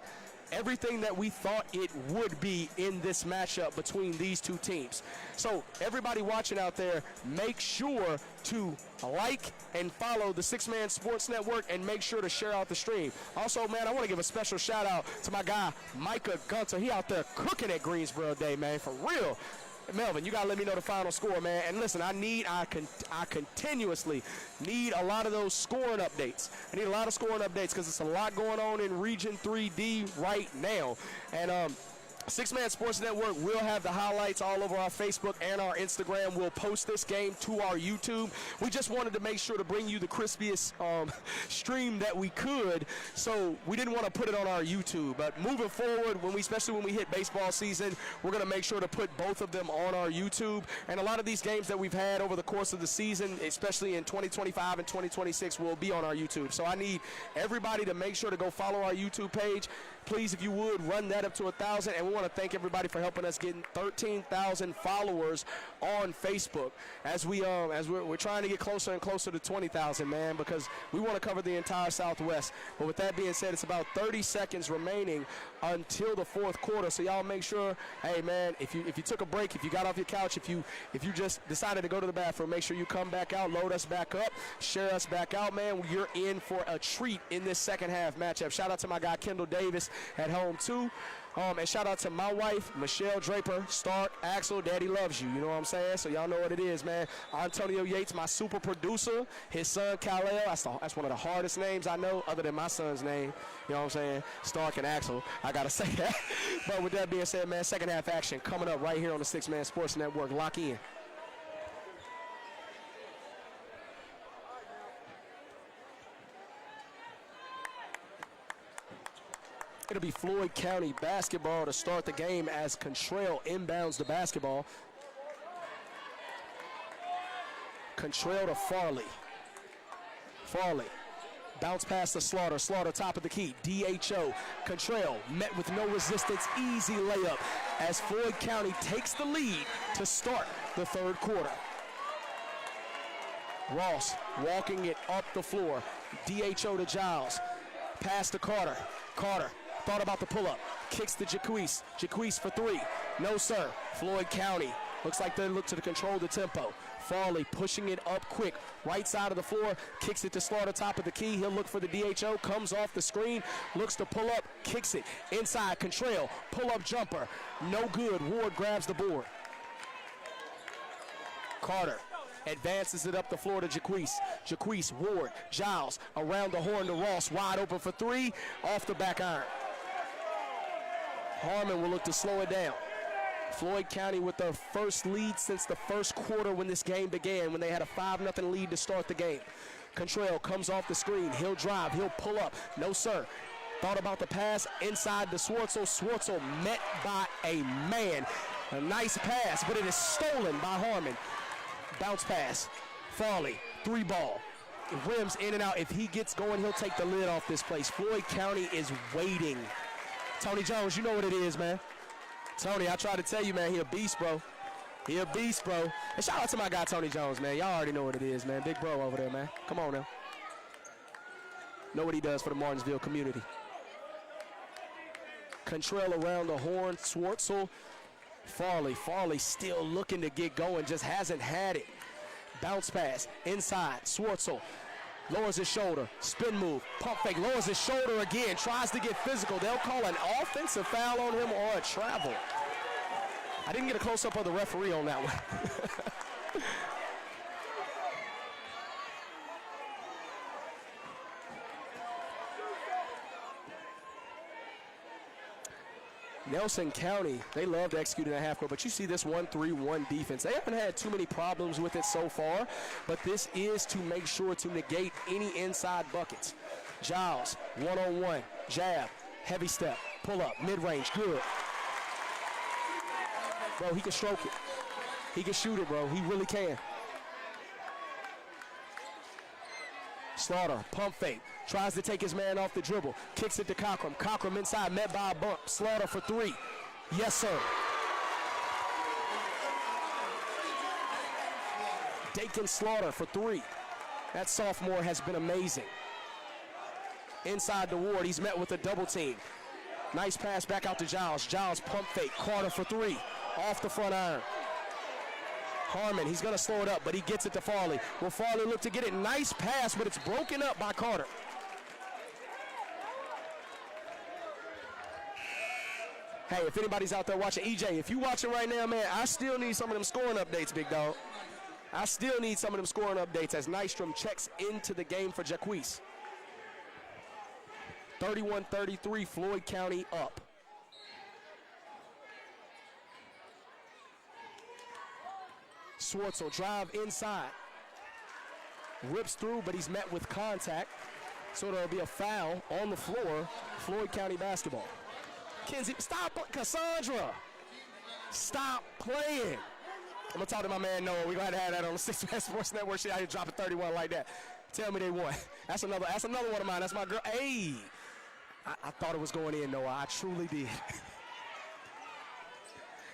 everything that we thought it would be in this matchup between these two teams. So everybody watching out there, make sure to like and follow the Six Man Sports Network and make sure to share out the stream. Also, man, I want to give a special shout out to my guy, Micah Gunter. He out there cooking at Greensboro Day, man, for real. Melvin, you got to let me know the final score, man. And listen, I continuously need a lot of those scoring updates. I need a lot of scoring updates because it's a lot going on in Region 3D right now. And Six Man Sports Network will have the highlights all over our Facebook and our Instagram. We'll post this game to our YouTube. We just wanted to make sure to bring you the crispiest stream that we could, so we didn't want to put it on our YouTube. But moving forward, especially when we hit baseball season, we're going to make sure to put both of them on our YouTube. And a lot of these games that we've had over the course of the season, especially in 2025 and 2026, will be on our YouTube. So I need everybody to make sure to go follow our YouTube page. Please, if you would, run that up to 1,000. And we want to thank everybody for helping us getting 13,000 followers on Facebook as we're trying to get closer and closer to 20,000, man, because we want to cover the entire Southwest. But with that being said, it's about 30 seconds remaining until the fourth quarter. So y'all make sure, hey, man, if you took a break, if you got off your couch, if you just decided to go to the bathroom, make sure you come back out, load us back up, share us back out, man. You're in for a treat in this second half matchup. Shout out to my guy Kendall Davis at home too. And shout out to my wife, Michelle Draper, Stark, Axel, Daddy loves you. You know what I'm saying? So y'all know what it is, man. Antonio Yates, my super producer. His son, Kal-El, that's one of the hardest names I know other than my son's name. You know what I'm saying? Stark and Axel, I got to say that. But with that being said, man, second half action coming up right here on the Six Man Sports Network. Lock in. It'll be Floyd County basketball to start the game as Contrell inbounds the basketball. Contrell to Farley. Farley. Bounce past the Slaughter. Slaughter top of the key. DHO. Contrell met with no resistance. Easy layup as Floyd County takes the lead to start the third quarter. Ross walking it up the floor. DHO to Giles. Pass to Carter. Carter. Thought about the pull-up. Kicks to Jaquise. Jaquise for 3. No, sir. Floyd County. Looks like they look to control the tempo. Farley pushing it up quick. Right side of the floor. Kicks it to Slaughter, top of the key. He'll look for the DHO. Comes off the screen. Looks to pull up. Kicks it. Inside. Contrell. Pull-up jumper. No good. Ward grabs the board. Carter advances it up the floor to Jaquise. Jaquise, Ward, Giles. Around the horn to Ross. Wide open for 3. Off the back iron. Harmon will look to slow it down. Floyd County with their first lead since the first quarter when this game began, when they had a 5-0 lead to start the game. Contrell comes off the screen. He'll drive. He'll pull up. No, sir. Thought about the pass inside to Swartzel. Swartzel met by a man. A nice pass, but it is stolen by Harmon. Bounce pass. Farley, 3 ball. Rims in and out. If he gets going, he'll take the lid off this place. Floyd County is waiting. Tony Jones, you know what it is, man. Tony, I tried to tell you, man, he a beast, bro. He a beast, bro. And shout out to my guy, Tony Jones, man. Y'all already know what it is, man. Big bro over there, man. Come on now. Know what he does for the Martinsville community. Contrell around the horn. Swartzel. Farley still looking to get going, just hasn't had it. Bounce pass. Inside. Swartzel. Lowers his shoulder, spin move, pump fake, lowers his shoulder again, tries to get physical. They'll call an offensive foul on him or a travel. I didn't get a close-up of the referee on that one. Nelson County, they love to execute in a half court, but you see this 1-3-1 defense. They haven't had too many problems with it so far, but this is to make sure to negate any inside buckets. Giles, one-on-one, jab, heavy step, pull up, mid-range, good. Bro, he can stroke it. He can shoot it, bro. He really can. Slaughter, pump fake, tries to take his man off the dribble, kicks it to Cockrum. Cockrum inside, met by a bump. Slaughter for three. Yes, sir. Dakin Slaughter for three. That sophomore has been amazing. Inside the Ward, he's met with a double team. Nice pass back out to Giles. Giles pump fake, Carter for three. Off the front iron. Harmon, he's going to slow it up, but he gets it to Farley. Will Farley look to get it? Nice pass, but it's broken up by Carter. Hey, if anybody's out there watching, EJ, if you watching right now, man, I still need some of them scoring updates, big dog. I still need some of them scoring updates as Nystrom checks into the game for Jaquez. 31-33, Floyd County up. Swartz will drive inside. Rips through, but he's met with contact. So there'll be a foul on the floor. Floyd County basketball. Kenzie, stop, Cassandra. Stop playing. I'm going to talk to my man Noah. We're going to have that on the 6 Sports Network. Shit, out here dropping 31 like that. Tell me they won. That's another one of mine. That's my girl. Hey. I thought it was going in, Noah. I truly did.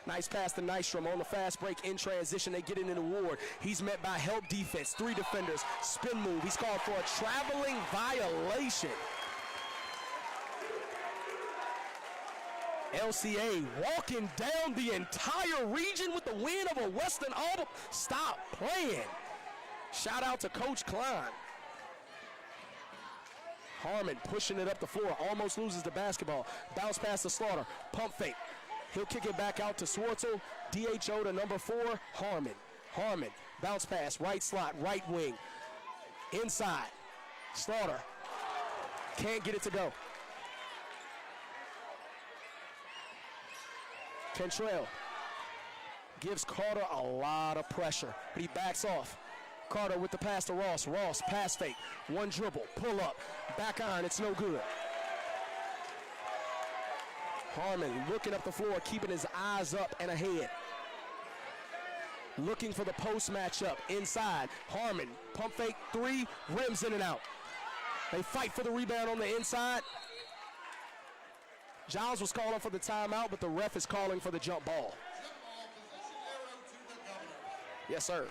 Nice pass to Nystrom on the fast break in transition. They get it in the Ward. He's met by help defense. 3 defenders. Spin move. He's called for a traveling violation. LCA walking down the entire region with the win over Western Auburn. Stop playing. Shout out to Coach Klein. Harmon pushing it up the floor. Almost loses the basketball. Bounce pass to Slaughter. Pump fake. He'll kick it back out to Swartzel. DHO to number 4, Harmon. Harmon, bounce pass, right slot, right wing. Inside, Slaughter. Can't get it to go. Cantrell gives Carter a lot of pressure, but he backs off. Carter with the pass to Ross. Ross, pass fake, one dribble, pull up, back iron, it's no good. Harmon looking up the floor, keeping his eyes up and ahead. Looking for the post matchup inside. Harmon, pump fake, 3, rims in and out. They fight for the rebound on the inside. Giles was calling for the timeout, but the ref is calling for the jump ball. Yes, sir.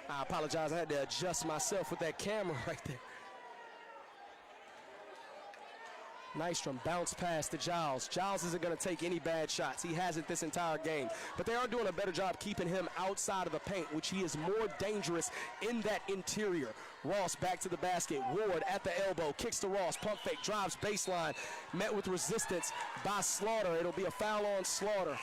I apologize, I had to adjust myself with that camera right there. Nystrom bounce pass to Giles. Giles isn't going to take any bad shots. He hasn't this entire game. But they are doing a better job keeping him outside of the paint, which he is more dangerous in that interior. Ross back to the basket. Ward at the elbow. Kicks to Ross. Pump fake. Drives baseline. Met with resistance by Slaughter. It'll be a foul on Slaughter.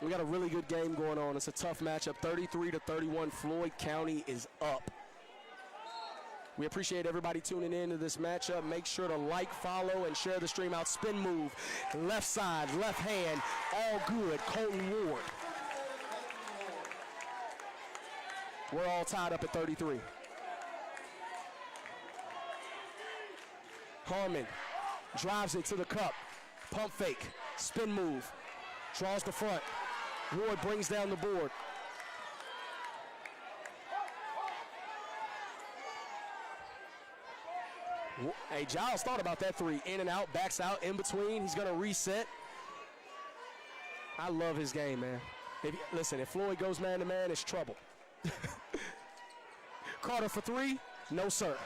We got a really good game going on. It's a tough matchup. 33-31, Floyd County is up. We appreciate everybody tuning in to this matchup. Make sure to like, follow, and share the stream out. Spin move, left side, left hand, all good. Colton Ward. We're all tied up at 33. Harmon drives it to the cup. Pump fake, spin move, draws the front. Ward brings down the board. Hey, Giles thought about that 3. In and out, backs out, in between. He's going to reset. I love his game, man. Listen, if Floyd goes man-to-man, it's trouble. Carter for 3. No, sir.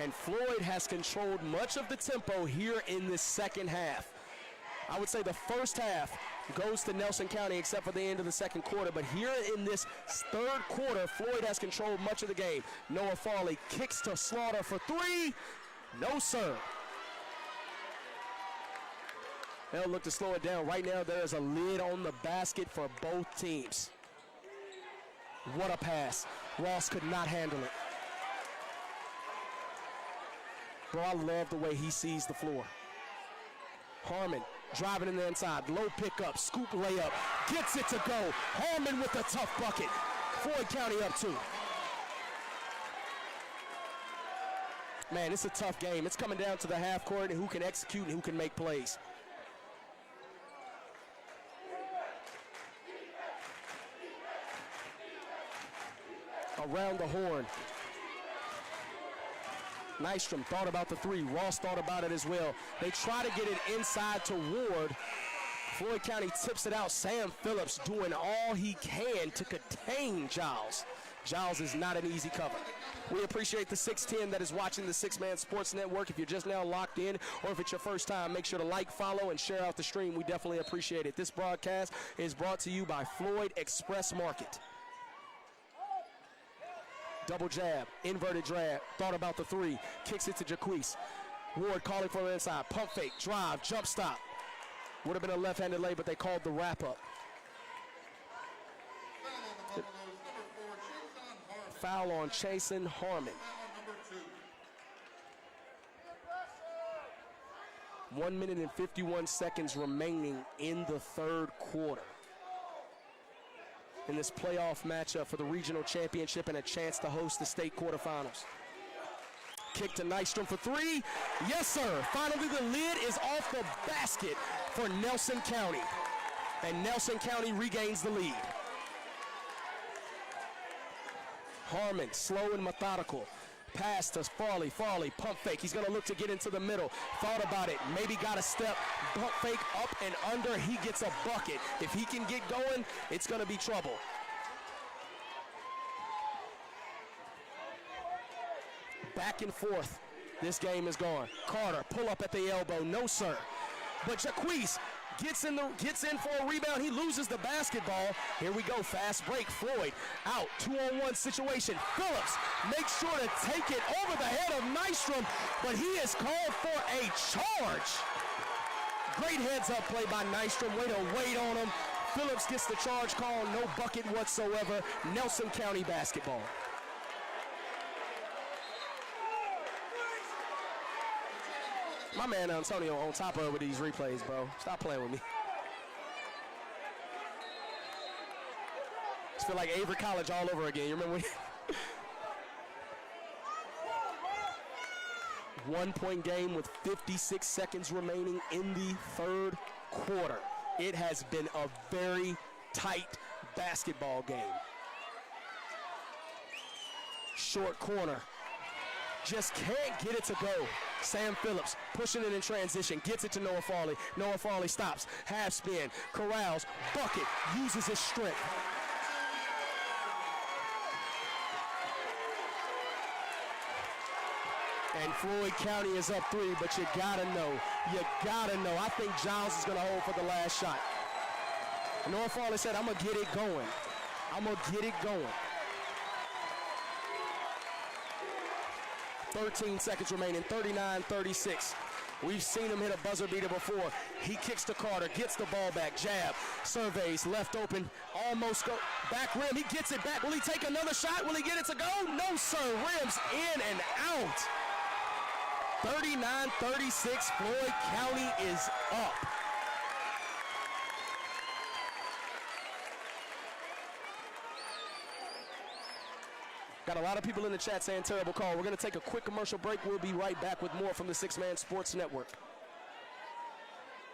And Floyd has controlled much of the tempo here in this second half. I would say the first half goes to Nelson County except for the end of the second quarter. But here in this third quarter, Floyd has controlled much of the game. Noah Farley kicks to Slaughter for 3. No, sir. They'll look to slow it down. Right now, there is a lid on the basket for both teams. What a pass. Ross could not handle it. Bro, I love the way he sees the floor. Harmon driving in the inside. Low pickup, scoop layup. Gets it to go. Harmon with a tough bucket. Floyd County up 2. Man, it's a tough game. It's coming down to the half court and who can execute and who can make plays. Around the horn. Nystrom thought about the 3. Ross thought about it as well. They try to get it inside to Ward. Floyd County tips it out. Sam Phillips doing all he can to contain Giles. Giles is not an easy cover. We appreciate the 610 that is watching the 6-Man Sports Network. If you're just now locked in or if it's your first time, make sure to like, follow, and share out the stream. We definitely appreciate it. This broadcast is brought to you by Floyd Express Market. Double jab, inverted drag, thought about the 3, kicks it to Jaquise. Ward calling for the inside, pump fake, drive, jump stop. Would have been a left-handed lay, but they called the wrap-up. Foul on Chasen Harmon. 1 minute and 51 seconds remaining in the third quarter. In this playoff matchup for the regional championship and a chance to host the state quarterfinals. Kick to Nystrom for 3. Yes, sir. Finally, the lid is off the basket for Nelson County. And Nelson County regains the lead. Harmon, slow and methodical. Pass to Farley. Farley, pump fake. He's going to look to get into the middle. Thought about it. Maybe got a step. Pump fake up and under. He gets a bucket. If he can get going, it's going to be trouble. Back and forth. This game is gone. Carter, pull up at the elbow. No, sir. But Jaquise gets in for a rebound. He loses the basketball. Here we go. Fast break. Floyd out. 2-on-1 situation. Phillips makes sure to take it over the head of Nystrom, but he is called for a charge. Great heads-up play by Nystrom. Way to wait on him. Phillips gets the charge call. No bucket whatsoever. Nelson County basketball. My man Antonio on top of it with these replays, bro. Stop playing with me. Just feel like Avery College all over again. You remember when 1 point game with 56 seconds remaining in the third quarter. It has been a very tight basketball game. Short corner. Just can't get it to go. Sam Phillips pushing it in transition, gets it to Noah Farley. Noah Farley stops, half spin, corrals, bucket, uses his strength. And Floyd County is up 3, but you gotta know. I think Giles is gonna hold for the last shot. Noah Farley said, I'm gonna get it going. 13 seconds remaining, 39-36. We've seen him hit a buzzer beater before. He kicks to Carter, gets the ball back, jab, surveys, left open, almost go, back rim, he gets it back. Will he take another shot? Will he get it to go? No, sir, rims in and out. 39-36, Floyd County is up. Got a lot of people in the chat saying terrible call. We're going to take a quick commercial break. We'll be right back with more from the 6-Man Sports Network.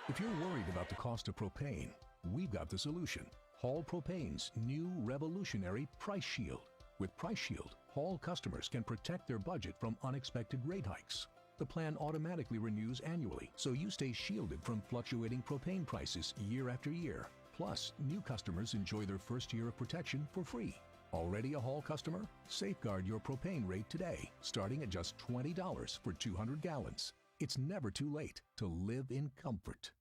If you're worried about the cost of propane, we've got the solution. Hall Propane's new revolutionary Price Shield. With Price Shield, Hall customers can protect their budget from unexpected rate hikes. The plan automatically renews annually, so you stay shielded from fluctuating propane prices year after year. Plus, new customers enjoy their first year of protection for free. Already a Hall customer? Safeguard your propane rate today, starting at just $20 for 200 gallons. It's never too late to live in comfort.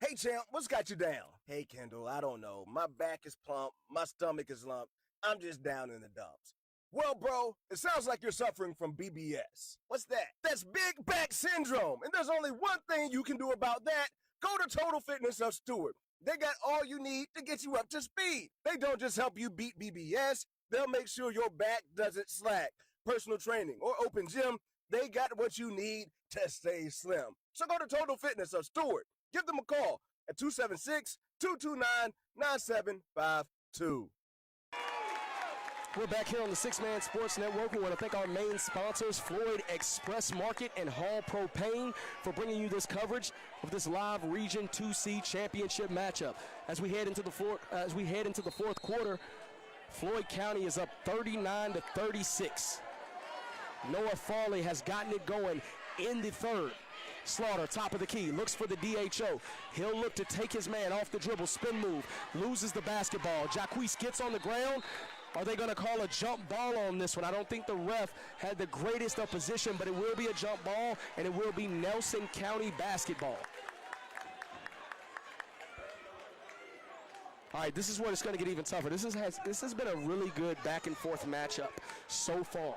Hey, champ, what's got you down? Hey, Kendall, I don't know. My back is plump. My stomach is lump. I'm just down in the dumps. Well, bro, it sounds like you're suffering from BBS. What's that? That's big back syndrome. And there's only one thing you can do about that. Go to Total Fitness of Stewart. They got all you need to get you up to speed. They don't just help you beat BBS, they'll make sure your back doesn't slack. Personal training or open gym, they got what you need to stay slim. So go to Total Fitness of Stewart. Give them a call at 276-229-9752. We're back here on the Six Man Sports Network. We want to thank our main sponsors, Floyd Express Market and Hall Propane, for bringing you this coverage of this live Region 2C championship matchup. As we head into the fourth quarter, Floyd County is up 39-36. Noah Farley has gotten it going in the third. Slaughter, top of the key, looks for the DHO. He'll look to take his man off the dribble, spin move, loses the basketball. Jacquees gets on the ground. Are they going to call a jump ball on this one? I don't think the ref had the greatest of position, but it will be a jump ball, and it will be Nelson County basketball. All right, this is where it's going to get even tougher. This has been a really good back-and-forth matchup so far.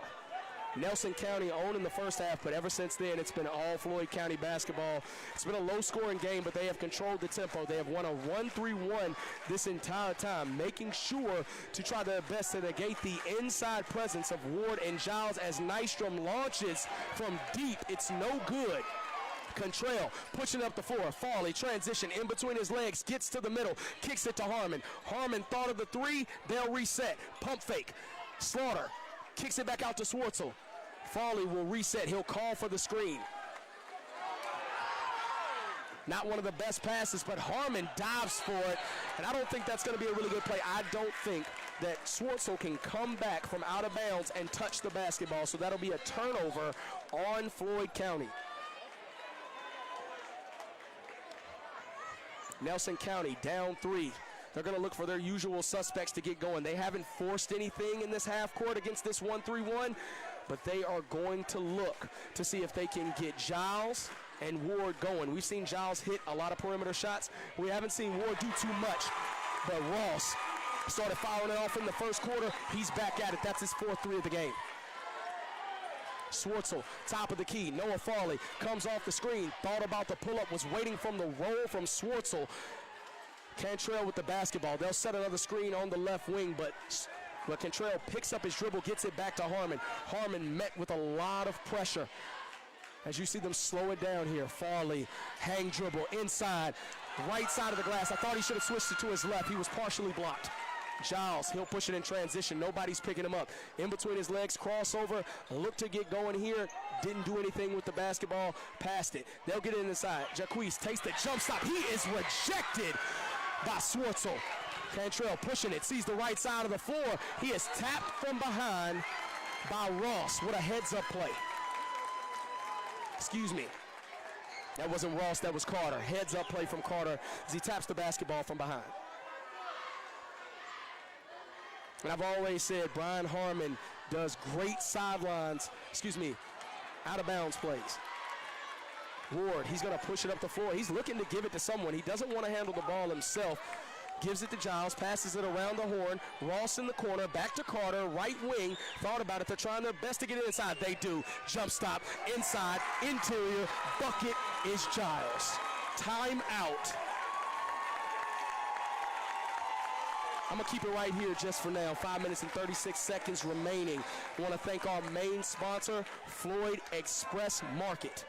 Nelson County owning the first half, but ever since then, it's been all Floyd County basketball. It's been a low-scoring game, but they have controlled the tempo. They have won a 1-3-1 this entire time, making sure to try their best to negate the inside presence of Ward and Giles as Nystrom launches from deep. It's no good. Contrail pushing up the floor. Farley transition in between his legs, gets to the middle, kicks it to Harmon. Harmon thought of the three. They'll reset. Pump fake. Slaughter kicks it back out to Swartzel. Farley will reset. He'll call for the screen. Not one of the best passes, but Harmon dives for it, and I don't think that's going to be a really good play. I don't think that Swartzel can come back from out of bounds and touch the basketball, so that'll be a turnover on Floyd County. Nelson County down 3. They're going to look for their usual suspects to get going. They haven't forced anything in this half court against this 1-3-1, but they are going to look to see if they can get Giles and Ward going. We've seen Giles hit a lot of perimeter shots. We haven't seen Ward do too much, but Ross started firing it off in the first quarter. He's back at it. That's his 4th 3 of the game. Swartzel, top of the key. Noah Farley comes off the screen. Thought about the pull-up, was waiting from the roll from Swartzel. Cantrell with the basketball. They'll set another screen on the left wing, but Cantrell picks up his dribble, gets it back to Harmon. Harmon met with a lot of pressure. As you see them slow it down here. Farley, hang dribble, inside, right side of the glass. I thought he should have switched it to his left. He was partially blocked. Giles, he'll push it in transition. Nobody's picking him up. In between his legs, crossover. Look to get going here. Didn't do anything with the basketball. Passed it. They'll get it inside. Jacquees takes the jump stop. He is rejected by Swartzel. Cantrell pushing it. Sees the right side of the floor. He is tapped from behind by Ross. What a heads-up play. Excuse me. That wasn't Ross. That was Carter. Heads-up play from Carter as he taps the basketball from behind. And I've always said Brian Harmon does great sidelines, out of bounds plays. Ward, he's going to push it up the floor. He's looking to give it to someone. He doesn't want to handle the ball himself. Gives it to Giles, passes it around the horn. Ross in the corner, back to Carter, right wing. Thought about it. They're trying their best to get it inside. They do. Jump stop, inside, interior. Bucket is Giles. Timeout. I'm going to keep it right here just for now. 5 minutes and 36 seconds remaining. I want to thank our main sponsor, Floyd Express Market.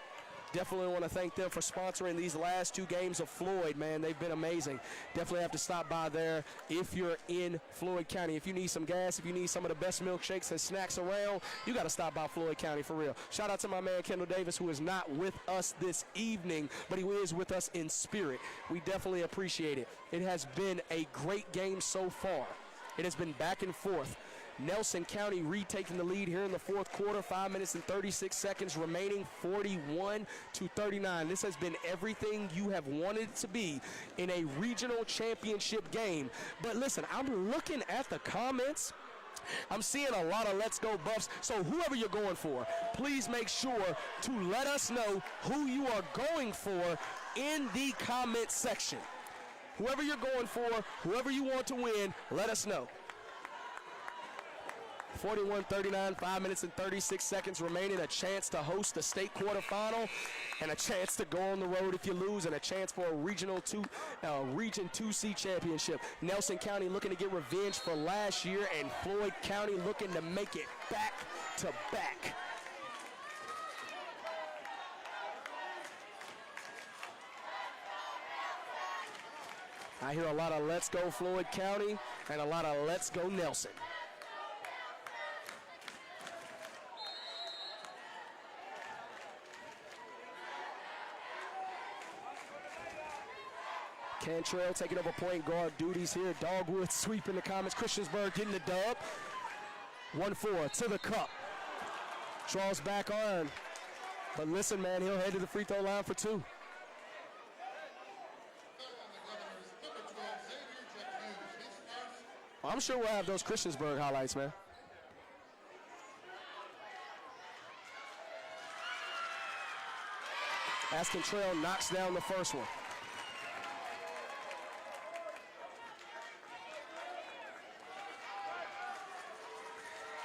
Definitely want to thank them for sponsoring these last 2 games of Floyd, man. They've been amazing. Definitely have to stop by there if you're in Floyd County. If you need some gas, if you need some of the best milkshakes and snacks around, you got to stop by Floyd County for real. Shout out to my man Kendall Davis, who is not with us this evening, but he is with us in spirit. We definitely appreciate it. It has been a great game so far. It has been back and forth. Nelson County retaking the lead here in the fourth quarter. 5 minutes and 36 seconds remaining, 41-39. This has been everything you have wanted it to be in a regional championship game. But listen, I'm looking at the comments. I'm seeing a lot of Let's Go Buffs. So whoever you're going for, please make sure to let us know who you are going for in the comment section. Whoever you're going for, whoever you want to win, let us know. 41-39, 5 minutes and 36 seconds remaining. A chance to host the state quarterfinal and a chance to go on the road if you lose and a chance for a Region 2C championship. Nelson County looking to get revenge for last year and Floyd County looking to make it back to back. I hear a lot of let's go Floyd County and a lot of let's go Nelson. Cantrell taking over point guard duties here. Dogwood sweeping the Comets. Christiansburg getting the dub. 1-4 to the cup. Draws back on. But listen, man, he'll head to the free throw line for two. I'm sure we'll have those Christiansburg highlights, man. As Cantrell knocks down the first one.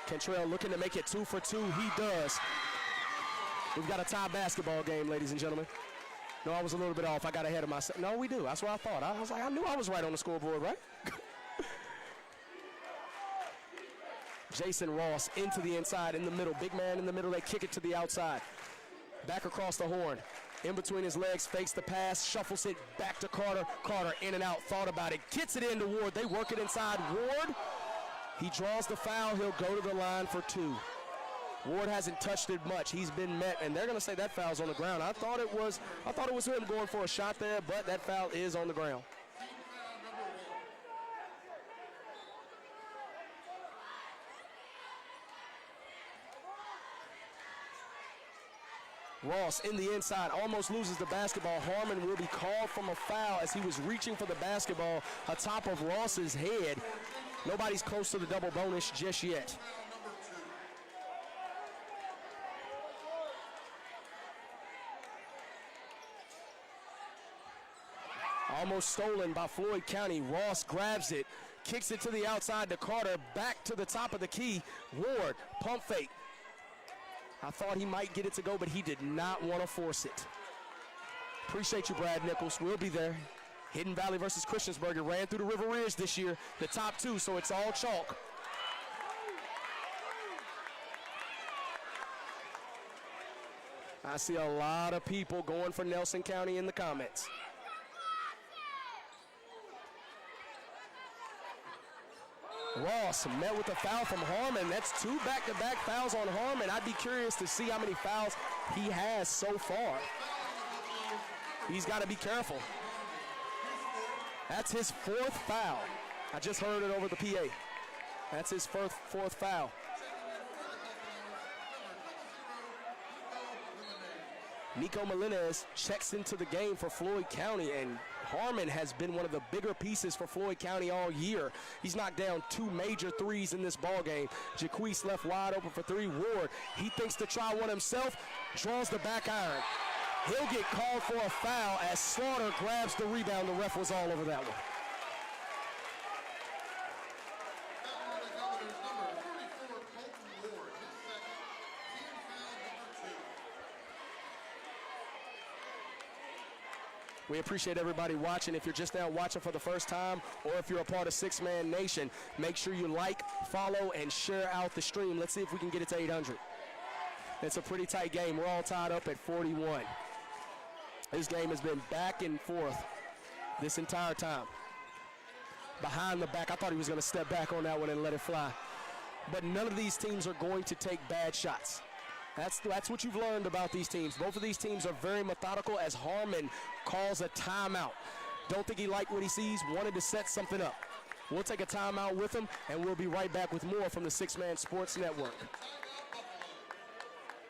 Cantrell looking to make it 2 for 2. He does. We've got a tie basketball game, ladies and gentlemen. No, I was a little bit off. I got ahead of myself. No, we do. That's what I thought. I was like, I knew I was right on the scoreboard, right? Jason Ross into the inside, in the middle. Big man in the middle. They kick it to the outside. Back across the horn. In between his legs, fakes the pass, shuffles it back to Carter. Carter in and out, thought about it. Gets it into Ward. They work it inside. Ward, he draws the foul. He'll go to the line for two. Ward hasn't touched it much. He's been met, and they're going to say that foul's on the ground. I thought it was him going for a shot there, but that foul is on the ground. Ross in the inside, almost loses the basketball. Harmon will be called from a foul as he was reaching for the basketball atop of Ross's head. Nobody's close to the double bonus just yet. Almost stolen by Floyd County. Ross grabs it, kicks it to the outside to Carter, back to the top of the key. Ward, pump fake. I thought he might get it to go, but he did not want to force it. Appreciate you, Brad Nichols. We'll be there. Hidden Valley versus Christiansburg. It ran through the River Ridge this year, the top two, so it's all chalk. I see a lot of people going for Nelson County in the comments. Ross met with a foul from Harmon. That's two back-to-back fouls on Harmon. I'd be curious to see how many fouls he has so far. He's got to be careful. That's his fourth foul. I just heard it over the PA. That's his fourth foul. Nico Melendez checks into the game for Floyd County, and Harmon has been one of the bigger pieces for Floyd County all year. He's knocked down two major threes in this ball game. Jaquise left wide open for three. Ward, he thinks to try one himself, draws the back iron. He'll get called for a foul as Slaughter grabs the rebound. The ref was all over that one. We appreciate everybody watching. If you're just now watching for the first time, or if you're a part of Six Man Nation, make sure you like, follow, and share out the stream. Let's see if we can get it to 800. It's a pretty tight game. We're all tied up at 41. This game has been back and forth this entire time. Behind the back, I thought he was going to step back on that one and let it fly. But none of these teams are going to take bad shots. That's what you've learned about these teams. Both of these teams are very methodical as Harmon calls a timeout. Don't think he liked what he sees, wanted to set something up. We'll take a timeout with him, and we'll be right back with more from the Six Man Sports Network.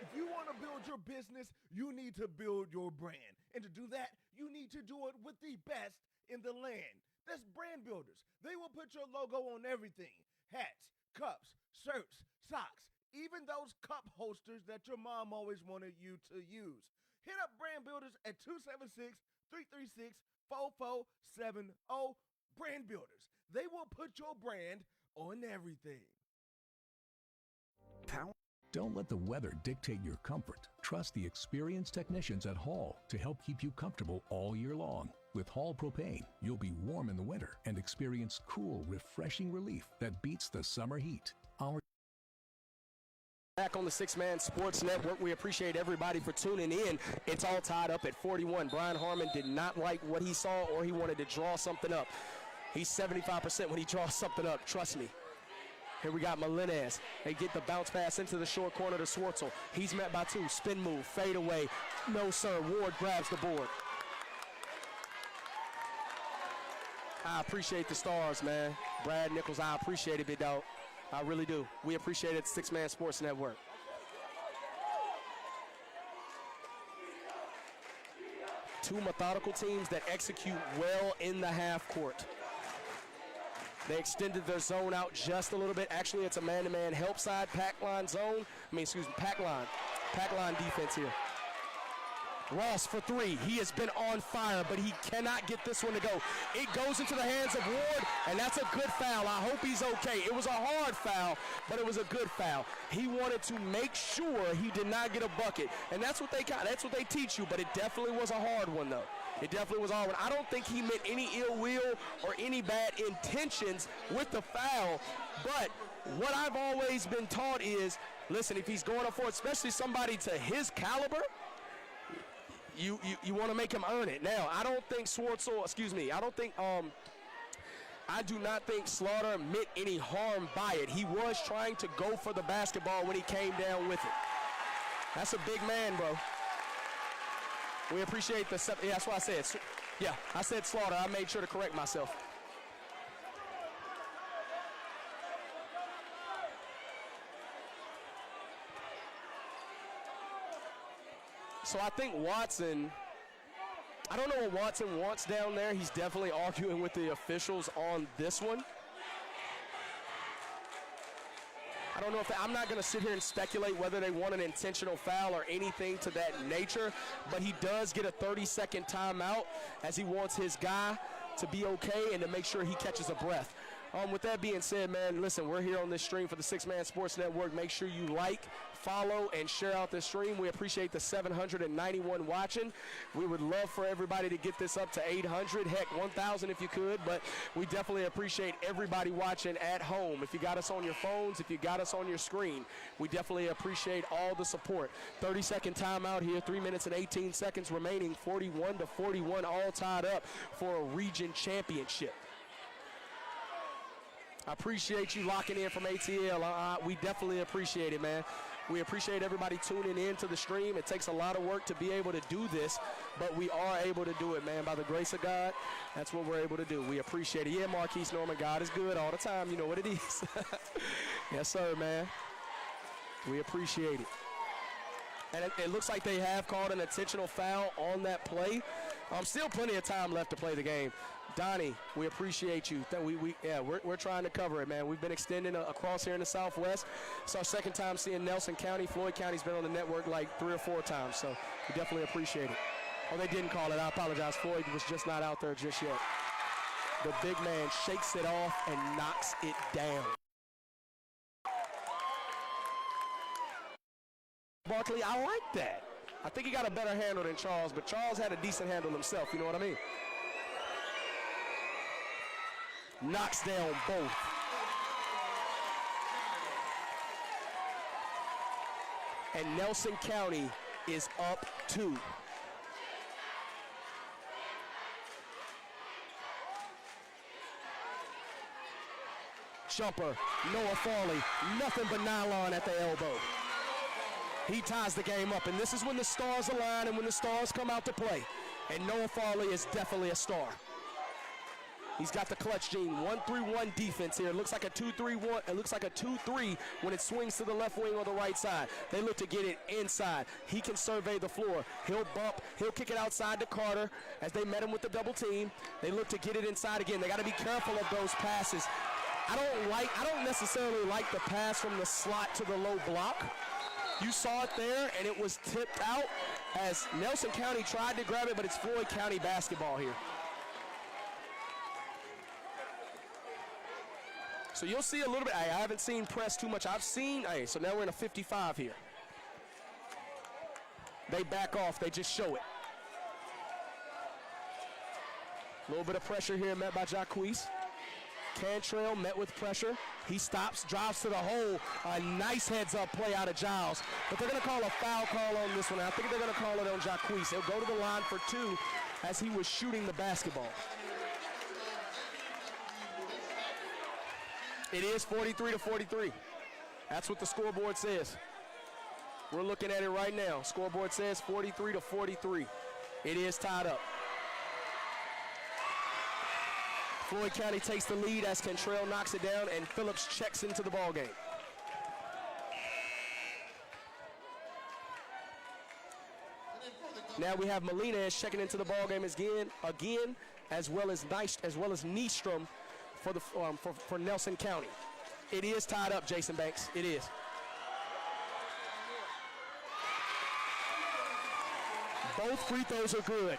If you want to build your business, you need to build your brand. And to do that, you need to do it with the best in the land. That's Brand Builders. They will put your logo on everything. Hats, cups, shirts, socks, even those cup holsters that your mom always wanted you to use. Hit up Brand Builders at 276-336-4470. Brand Builders. They will put your brand on everything. Power. Don't let the weather dictate your comfort. Trust the experienced technicians at Hall to help keep you comfortable all year long. With Hall Propane, you'll be warm in the winter and experience cool, refreshing relief that beats the summer heat. Our Back on the Six Man Sports Network, we appreciate everybody for tuning in. It's all tied up at 41. Brian Harmon did not like what he saw, or he wanted to draw something up. He's 75% when he draws something up, trust me. Here we got Melendez. They get the bounce pass into the short corner to Swartzel. He's met by two. Spin move, fade away. No, sir. Ward grabs the board. I appreciate the stars, man. Brad Nichols, I appreciate it, big dog. I really do. We appreciate it, Six Man Sports Network. Two methodical teams that execute well in the half court. They extended their zone out just a little bit. Actually, it's a man-to-man help side, pack line zone. Pack line defense here. Ross for three. He has been on fire, but he cannot get this one to go. It goes into the hands of Ward, and that's a good foul. I hope he's okay. It was a hard foul, but it was a good foul. He wanted to make sure he did not get a bucket, and that's what they teach you, but it definitely was a hard one, though. It definitely was a hard one. I don't think he meant any ill will or any bad intentions with the foul, but what I've always been taught is, listen, if he's going up for it, especially somebody to his caliber, you want to make him earn it. Now, I don't think I do not think Slaughter meant any harm by it. He was trying to go for the basketball when he came down with it. That's a big man, bro. We appreciate yeah, that's what I said. Yeah, I said Slaughter. I made sure to correct myself. So I think Watson, I don't know what Watson wants down there. He's definitely arguing with the officials on this one. I don't know if I'm not going to sit here and speculate whether they want an intentional foul or anything to that nature, but he does get a 30-second timeout as he wants his guy to be okay and to make sure he catches a breath. With that being said, man, listen, we're here on this stream for the Six Man Sports Network. Make sure you like, follow, and share out this stream. We appreciate the 791 watching. We would love for everybody to get this up to 800, heck, 1,000 if you could, but we definitely appreciate everybody watching at home. If you got us on your phones, if you got us on your screen, we definitely appreciate all the support. 30-second timeout here, 3 minutes and 18 seconds remaining, 41-41, all tied up for a region championship. I appreciate you locking in from ATL. We definitely appreciate it, man. We appreciate everybody tuning in to the stream. It takes a lot of work to be able to do this, but we are able to do it, man. By the grace of God, that's what we're able to do. We appreciate it. Yeah, Marquise Norman, God is good all the time. You know what it is. Yes, sir, man. We appreciate it. And it looks like they have called an intentional foul on that play. Still plenty of time left to play the game. Donnie, we appreciate you. We're trying to cover it, man. We've been extending across here in the Southwest. It's our second time seeing Nelson County. Floyd County's been on the network like 3 or 4 times, so we definitely appreciate it. Oh, they didn't call it. I apologize. Floyd was just not out there just yet. The big man shakes it off and knocks it down. Barkley, I like that. I think he got a better handle than Charles, but Charles had a decent handle himself, you know what I mean? Knocks down both. And Nelson County is up 2. Jumper, Noah Farley, nothing but nylon at the elbow. He ties the game up, and this is when the stars align and when the stars come out to play. And Noah Farley is definitely a star. He's got the clutch gene, 1-3-1 defense here. It looks like a 2-3-1. It looks like a 2-3 when it swings to the left wing or the right side. They look to get it inside. He can survey the floor. He'll bump. He'll kick it outside to Carter as they met him with the double team. They look to get it inside again. They got to be careful of those passes. I don't necessarily like the pass from the slot to the low block. You saw it there, and it was tipped out as Nelson County tried to grab it, but it's Floyd County basketball here. So you'll see a little bit. I haven't seen press too much. I've seen, so now we're in a 55 here. They back off. They just show it. A little bit of pressure here met by Jacquees. Cantrell met with pressure. He stops, drives to the hole. A nice heads-up play out of Giles. But they're going to call a foul call on this one. I think they're going to call it on Jacquees. He'll go to the line for 2 as he was shooting the basketball. It is 43-43. That's what the scoreboard says. We're looking at it right now. Scoreboard says 43-43. It is tied up. Floyd County takes the lead as Cantrell knocks it down and Phillips checks into the ball game. Now we have Molina checking into the ball game again, as well as Nystrom for the for Nelson County. It is tied up, Jason Banks. It is. Both free throws are good.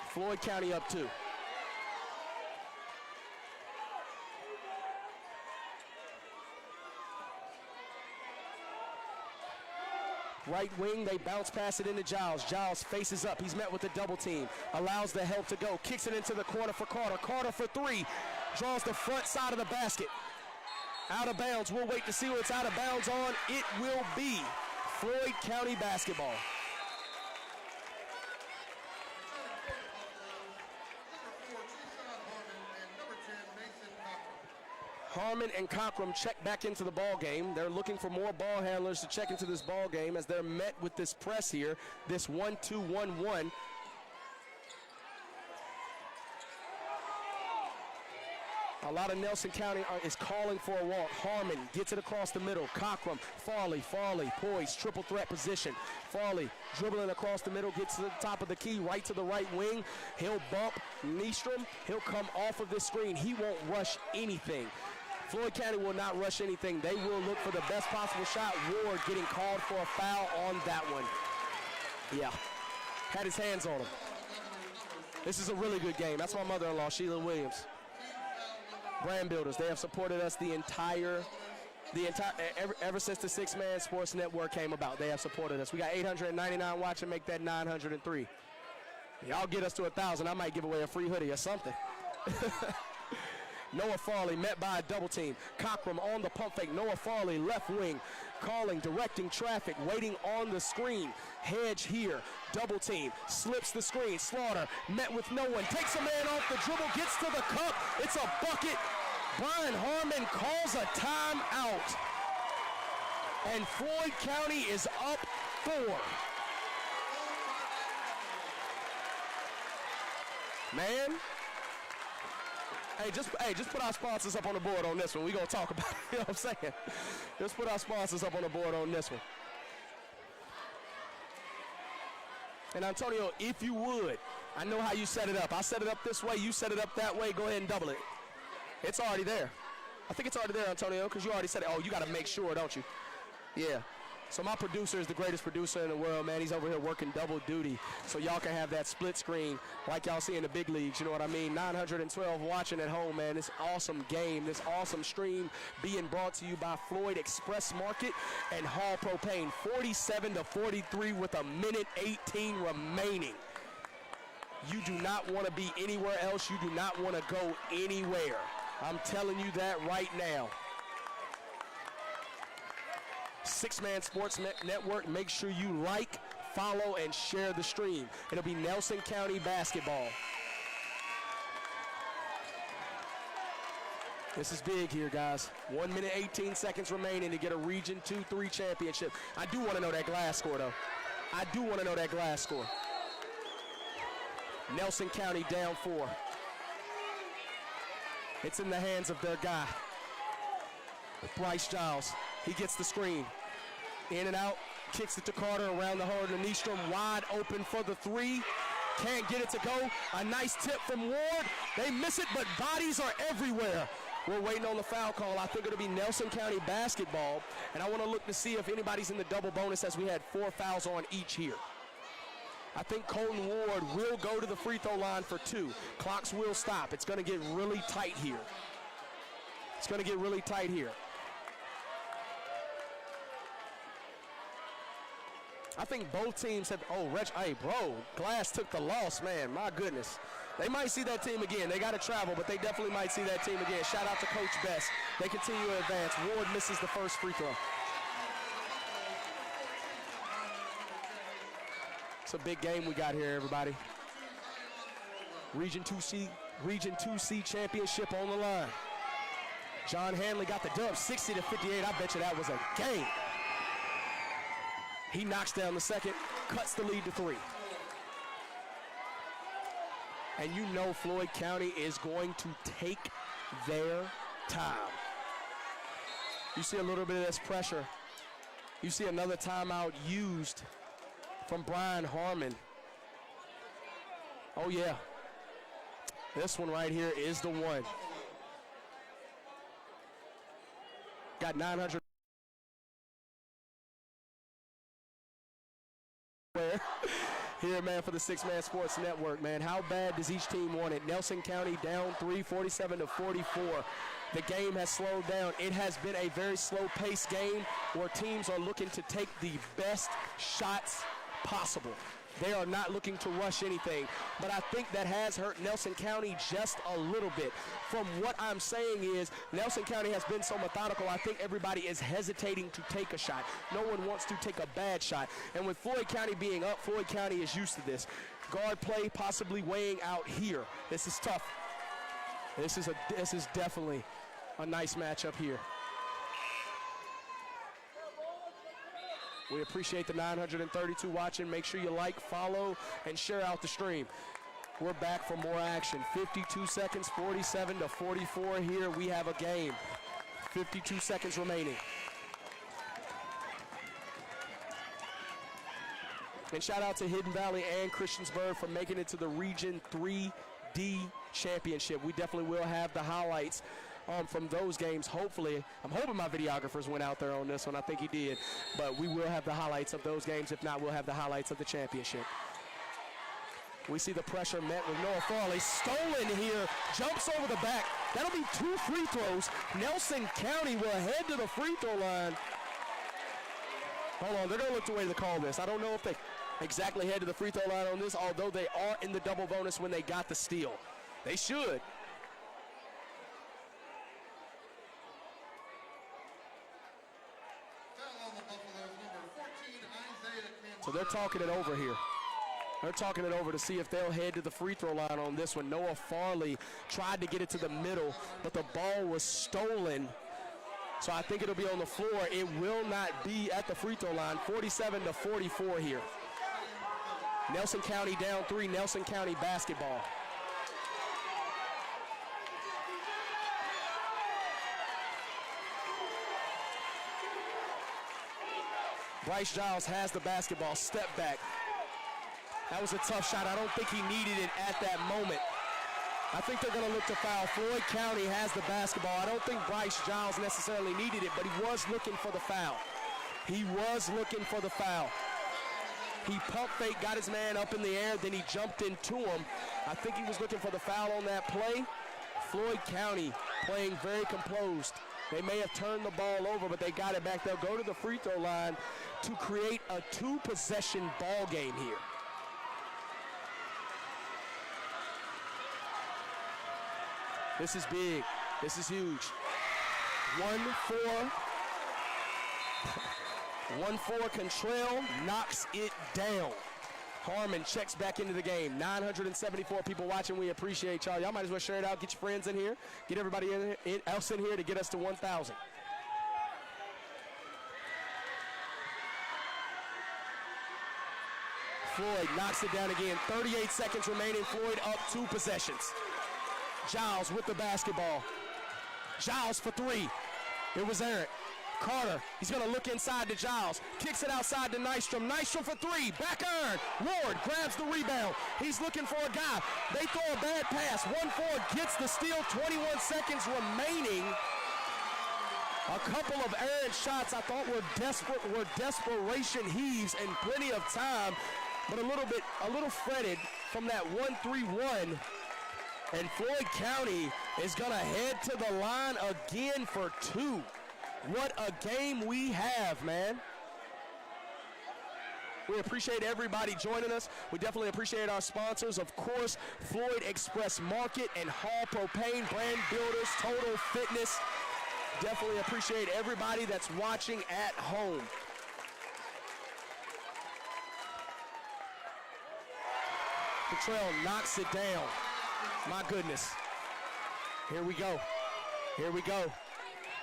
Floyd County up 2. Right wing, they bounce pass it into Giles. Giles faces up. He's met with a double team. Allows the help to go. Kicks it into the corner for Carter. Carter for 3. Draws the front side of the basket. Out of bounds. We'll wait to see what it's out of bounds on. It will be Floyd County basketball. Harmon and Cockrum check back into the ball game. They're looking for more ball handlers to check into this ball game as they're met with this press here, this 1-2-1-1. A lot of Nelson County is calling for a walk. Harmon gets it across the middle. Cockrum, Farley, poised, triple threat position. Farley dribbling across the middle, gets to the top of the key, right to the right wing. He'll bump Nystrom. He'll come off of this screen. He won't rush anything. Floyd County will not rush anything. They will look for the best possible shot. Ward getting called for a foul on that one. Yeah, had his hands on him. This is a really good game. That's my mother-in-law, Sheila Williams. Brand Builders, they have supported us ever since the Six Man Sports Network came about. They have supported us. We got 899 watching, make that 903. Y'all get us to 1,000, I might give away a free hoodie or something. Noah Farley met by a double team. Cockrum on the pump fake. Noah Farley left wing, calling, directing traffic, waiting on the screen. Hedge here, double team, slips the screen. Slaughter met with no one, takes a man off the dribble, gets to the cup. It's a bucket. Brian Harmon calls a timeout. And Floyd County is up 4. Man. Hey, just put our sponsors up on the board on this one. We're going to talk about it. You know what I'm saying? Just put our sponsors up on the board on this one. And Antonio, if you would, I know how you set it up. I set it up this way. You set it up that way. Go ahead and double it. It's already there. I think it's already there, Antonio, because you already said it. Oh, you got to make sure, don't you? Yeah. So my producer is the greatest producer in the world, man. He's over here working double duty so y'all can have that split screen like y'all see in the big leagues, you know what I mean? 912 watching at home, man. This awesome game, this awesome stream being brought to you by Floyd Express Market and Hall Propane. 47-43 with 1:18 remaining. You do not want to be anywhere else. You do not want to go anywhere. I'm telling you that right now. Six Man Sports Network, make sure you like, follow, and share the stream. It'll be Nelson County basketball. This is big here, guys. 1:18 remaining to get a Region 2-3 championship. I do want to know that glass score, though. I do want to know that glass score. Nelson County down 4. It's in the hands of their guy, Bryce Giles. He gets the screen. In and out, kicks it to Carter around the horn to Nystrom, wide open for the 3. Can't get it to go. A nice tip from Ward. They miss it, but bodies are everywhere. We're waiting on the foul call. I think it'll be Nelson County basketball, and I want to look to see if anybody's in the double bonus as we had 4 fouls on each here. I think Colton Ward will go to the free throw line for 2. Clocks will stop. It's going to get really tight here. It's going to get really tight here. I think both teams have, hey, bro, Glass took the loss, man, my goodness. They might see that team again. They got to travel, but they definitely might see that team again. Shout out to Coach Best. They continue to advance. Ward misses the first free throw. It's a big game we got here, everybody. Region 2C championship on the line. John Hanley got the dub, 60-58. I bet you that was a game. He knocks down the second, cuts the lead to 3. And you know Floyd County is going to take their time. You see a little bit of this pressure. You see another timeout used from Brian Harmon. Oh yeah. This one right here is the one. Got 900. Here, man, for the Six Man Sports Network, man. How bad does each team want it? Nelson County down 3, 47-44. The game has slowed down. It has been a very slow-paced game where teams are looking to take the best shots possible. They are not looking to rush anything. But I think that has hurt Nelson County just a little bit. From what I'm saying is Nelson County has been so methodical, I think everybody is hesitating to take a shot. No one wants to take a bad shot. And with Floyd County being up, Floyd County is used to this. Guard play possibly weighing out here. This is tough. This is definitely a nice matchup here. We appreciate the 932 watching. Make sure you like, follow, and share out the stream. We're back for more action. 52 seconds, 47-44 here. We have a game. 52 seconds remaining. And shout out to Hidden Valley and Christiansburg for making it to the Region 3D Championship. We definitely will have the highlights from those games. Hopefully, I'm hoping my videographers went out there on this one. I think he did. But we will have the highlights of those games. If not, we'll have the highlights of the championship. We see the pressure met with Noah Farley. Stolen here, jumps over the back. That'll be 2 free throws. Nelson County will head to the free throw line. Hold on, they're going to look the way to call this. I don't know if they exactly head to the free throw line on this, although they are in the double bonus when they got the steal. They should. So they're talking it over here. They're talking it over to see if they'll head to the free throw line on this one. Noah Farley tried to get it to the middle, but the ball was stolen. So I think it'll be on the floor. It will not be at the free throw line. 47-44 here. Nelson County down 3. Nelson County basketball. Bryce Giles has the basketball, step back. That was a tough shot. I don't think he needed it at that moment. I think they're gonna look to foul. Floyd County has the basketball. I don't think Bryce Giles necessarily needed it, but he was looking for the foul. He was looking for the foul. He pump fake, got his man up in the air, then he jumped into him. I think he was looking for the foul on that play. Floyd County playing very composed. They may have turned the ball over, but they got it back. They'll go to the free throw line to create a 2-possession ball game here. This is big. This is huge. 1-4. 1-4. Contrell knocks it down. Harmon checks back into the game. 974 people watching. We appreciate y'all. Y'all might as well share it out. Get your friends in here. Get everybody else in here to get us to 1,000. Floyd knocks it down again. 38 seconds remaining. Floyd up 2 possessions. Giles with the basketball. Giles for 3. It was Eric. Carter, he's going to look inside to Giles. Kicks it outside to Nystrom. Nystrom for 3. Back iron. Ward grabs the rebound. He's looking for a guy. They throw a bad pass. 1-4 gets the steal. 21 seconds remaining. A couple of errant shots I thought were desperation heaves and plenty of time, but a little fretted from that 1-3-1. And Floyd County is going to head to the line again for 2. What a game we have, man. We appreciate everybody joining us. We definitely appreciate our sponsors. Of course, Floyd Express Market and Hall Propane, Brand Builders, Total Fitness. Definitely appreciate everybody that's watching at home. Cottrell knocks it down. My goodness. Here we go. Here we go.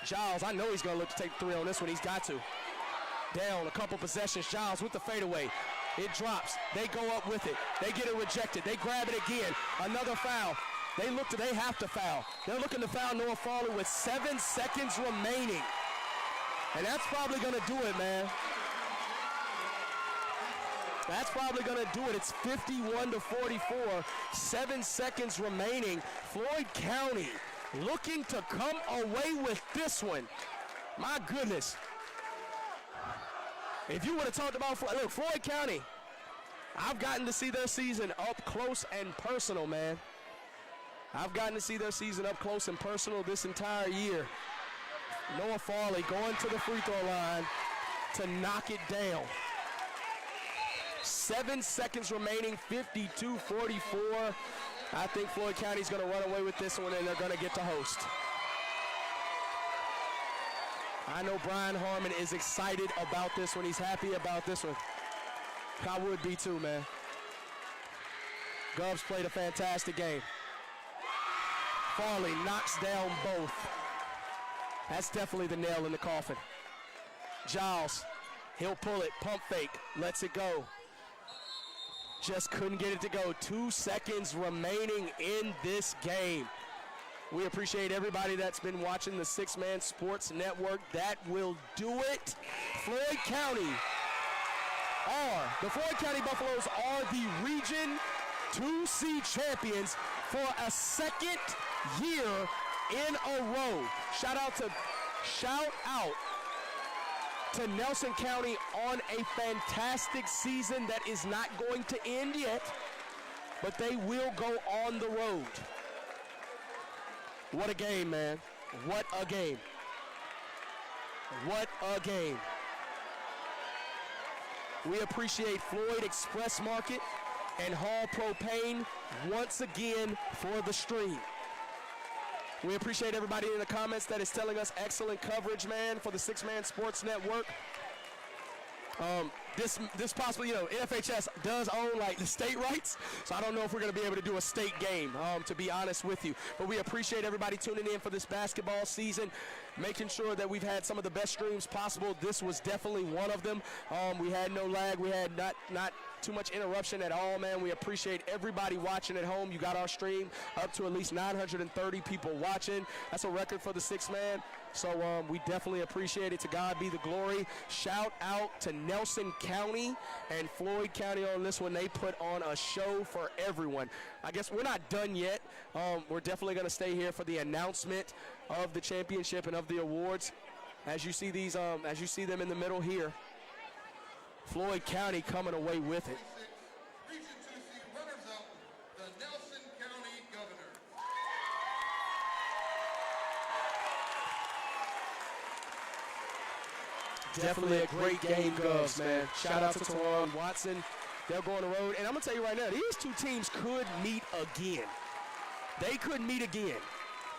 Giles, I know he's going to look to take 3 on this one. He's got to. Down a couple possessions. Giles with the fadeaway. It drops. They go up with it. They get it rejected. They grab it again. Another foul. They have to foul. They're looking to foul Noah Farley with 7 seconds remaining. And that's probably going to do it, man. That's probably going to do it. It's 51-44. 7 seconds remaining. Floyd County looking to come away with this one. My goodness. If you would have talked about, look, Floyd County, I've gotten to see their season up close and personal, man. I've gotten to see their season up close and personal this entire year. Noah Farley going to the free throw line to knock it down. 7 seconds remaining, 52-44. I think Floyd County's going to run away with this one, and they're going to get to host. I know Brian Harmon is excited about this one. He's happy about this one. I would be too, man. Govs played a fantastic game. Farley knocks down both. That's definitely the nail in the coffin. Giles, he'll pull it, pump fake, lets it go. Just couldn't get it to go. 2 seconds remaining in this game. We appreciate everybody that's been watching the Six Man Sports Network. That will do it. The Floyd County Buffaloes are the Region 2C champions for a second year in a row. Shout out to Nelson County on a fantastic season that is not going to end yet, but they will go on the road. What a game, man. What a game. What a game. We appreciate Floyd Express Market and Hall Propane once again for the stream. We appreciate everybody in the comments that is telling us excellent coverage, man, for the Six Man Sports Network. This possibly, NFHS does own like the state rights, so I don't know if we're going to be able to do a state game, to be honest with you. But we appreciate everybody tuning in for this basketball season, making sure that we've had some of the best streams possible. This was definitely one of them. We had no lag. We had not too much interruption at all, man. We appreciate everybody watching at home. You got our stream up to at least 930 people watching. That's a record for the Six Man. So we definitely appreciate it. To God be the glory. Shout out to Nelson County and Floyd County on this one. They put on a show for everyone. I guess we're not done yet. We're definitely going to stay here for the announcement of the championship and of the awards. As you see these, as you see them in the middle here, Floyd County coming away with it. Region 2C runners-up, the Nelson County Governor. Definitely a great game, Govs, man. Shout out to Teron Watson. They're going the road. And I'm going to tell you right now, these two teams could meet again. They could meet again.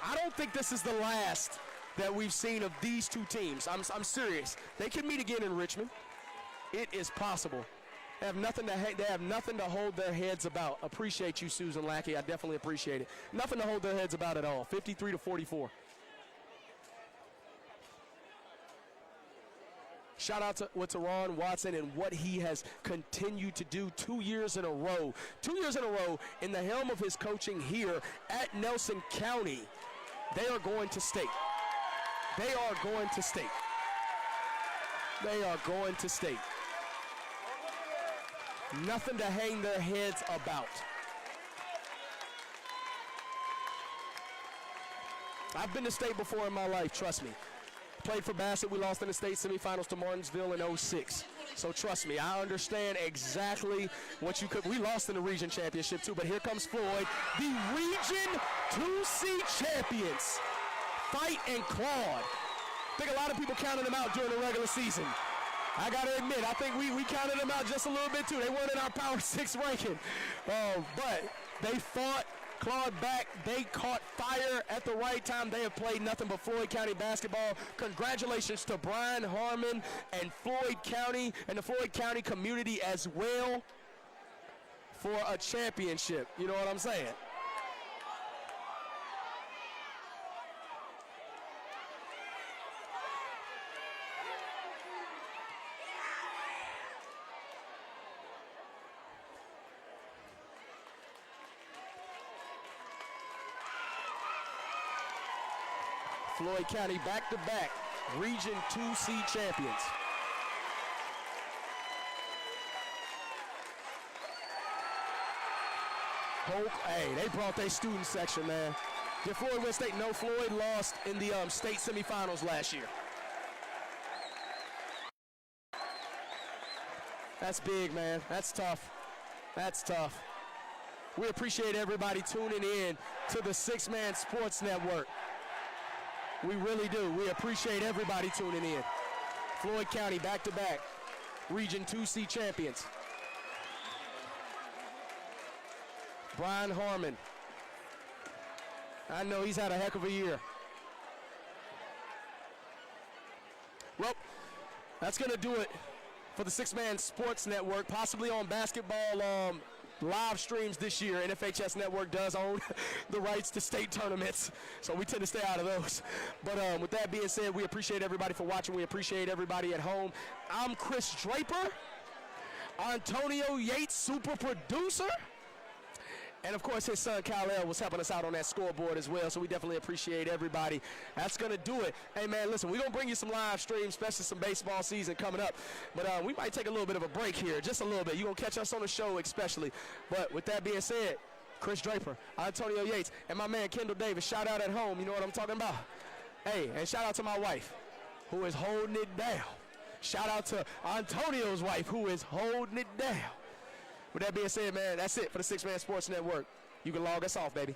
I don't think this is the last that we've seen of these two teams. I'm serious. They could meet again in Richmond. It is possible. They have nothing to hold their heads about. Appreciate you, Susan Lackey. I definitely appreciate it. Nothing to hold their heads about at all. 53-44. Shout out to Ron Watson and what he has continued to do 2 years in a row. 2 years in a row in the helm of his coaching here at Nelson County. They are going to state. They are going to state. They are going to state. Nothing to hang their heads about. I've been to state before in my life, trust me. played for Bassett. We lost in the state semifinals to Martinsville in 06. So trust me, I understand exactly what you could. We lost in the region championship too, but here comes Floyd, the region 2C champions. Fight and clawed. I think a lot of people counted them out during the regular season. I got to admit, I think we counted them out just a little bit too. They weren't in our Power 6 ranking. But they fought, clawed back. They caught fire at the right time. They have played nothing but Floyd County basketball. Congratulations to Brian Harmon and Floyd County and the Floyd County community as well for a championship. You know what I'm saying? Floyd County back-to-back Region 2C champions. Hope, hey, they brought their student section, man. Did Floyd win state? No, Floyd lost in the state semifinals last year. That's big, man. That's tough. That's tough. We appreciate everybody tuning in to the Six Man Sports Network. We really do. We appreciate everybody tuning in. Floyd County back-to-back Region 2C champions. Brian Harmon. I know he's had a heck of a year. Well, that's going to do it for the Six Man Sports Network, possibly on basketball live streams this year. NFHS Network does own the rights to state tournaments, so we tend to stay out of those. But with that being said, we appreciate everybody for watching. We appreciate everybody at home. I'm Chris Draper, Antonio Yates, super producer. And, of course, his son, Kyle was helping us out on that scoreboard as well, so we definitely appreciate everybody. That's going to do it. Hey, man, listen, we're going to bring you some live streams, especially some baseball season coming up. But we might take a little bit of a break here, just a little bit. You're going to catch us on the show especially. But with that being said, Chris Draper, Antonio Yates, and my man, Kendall Davis, shout out at home. You know what I'm talking about? Hey, and shout out to my wife, who is holding it down. Shout out to Antonio's wife, who is holding it down. With that being said, man, that's it for the Six Man Sports Network. You can log us off, baby.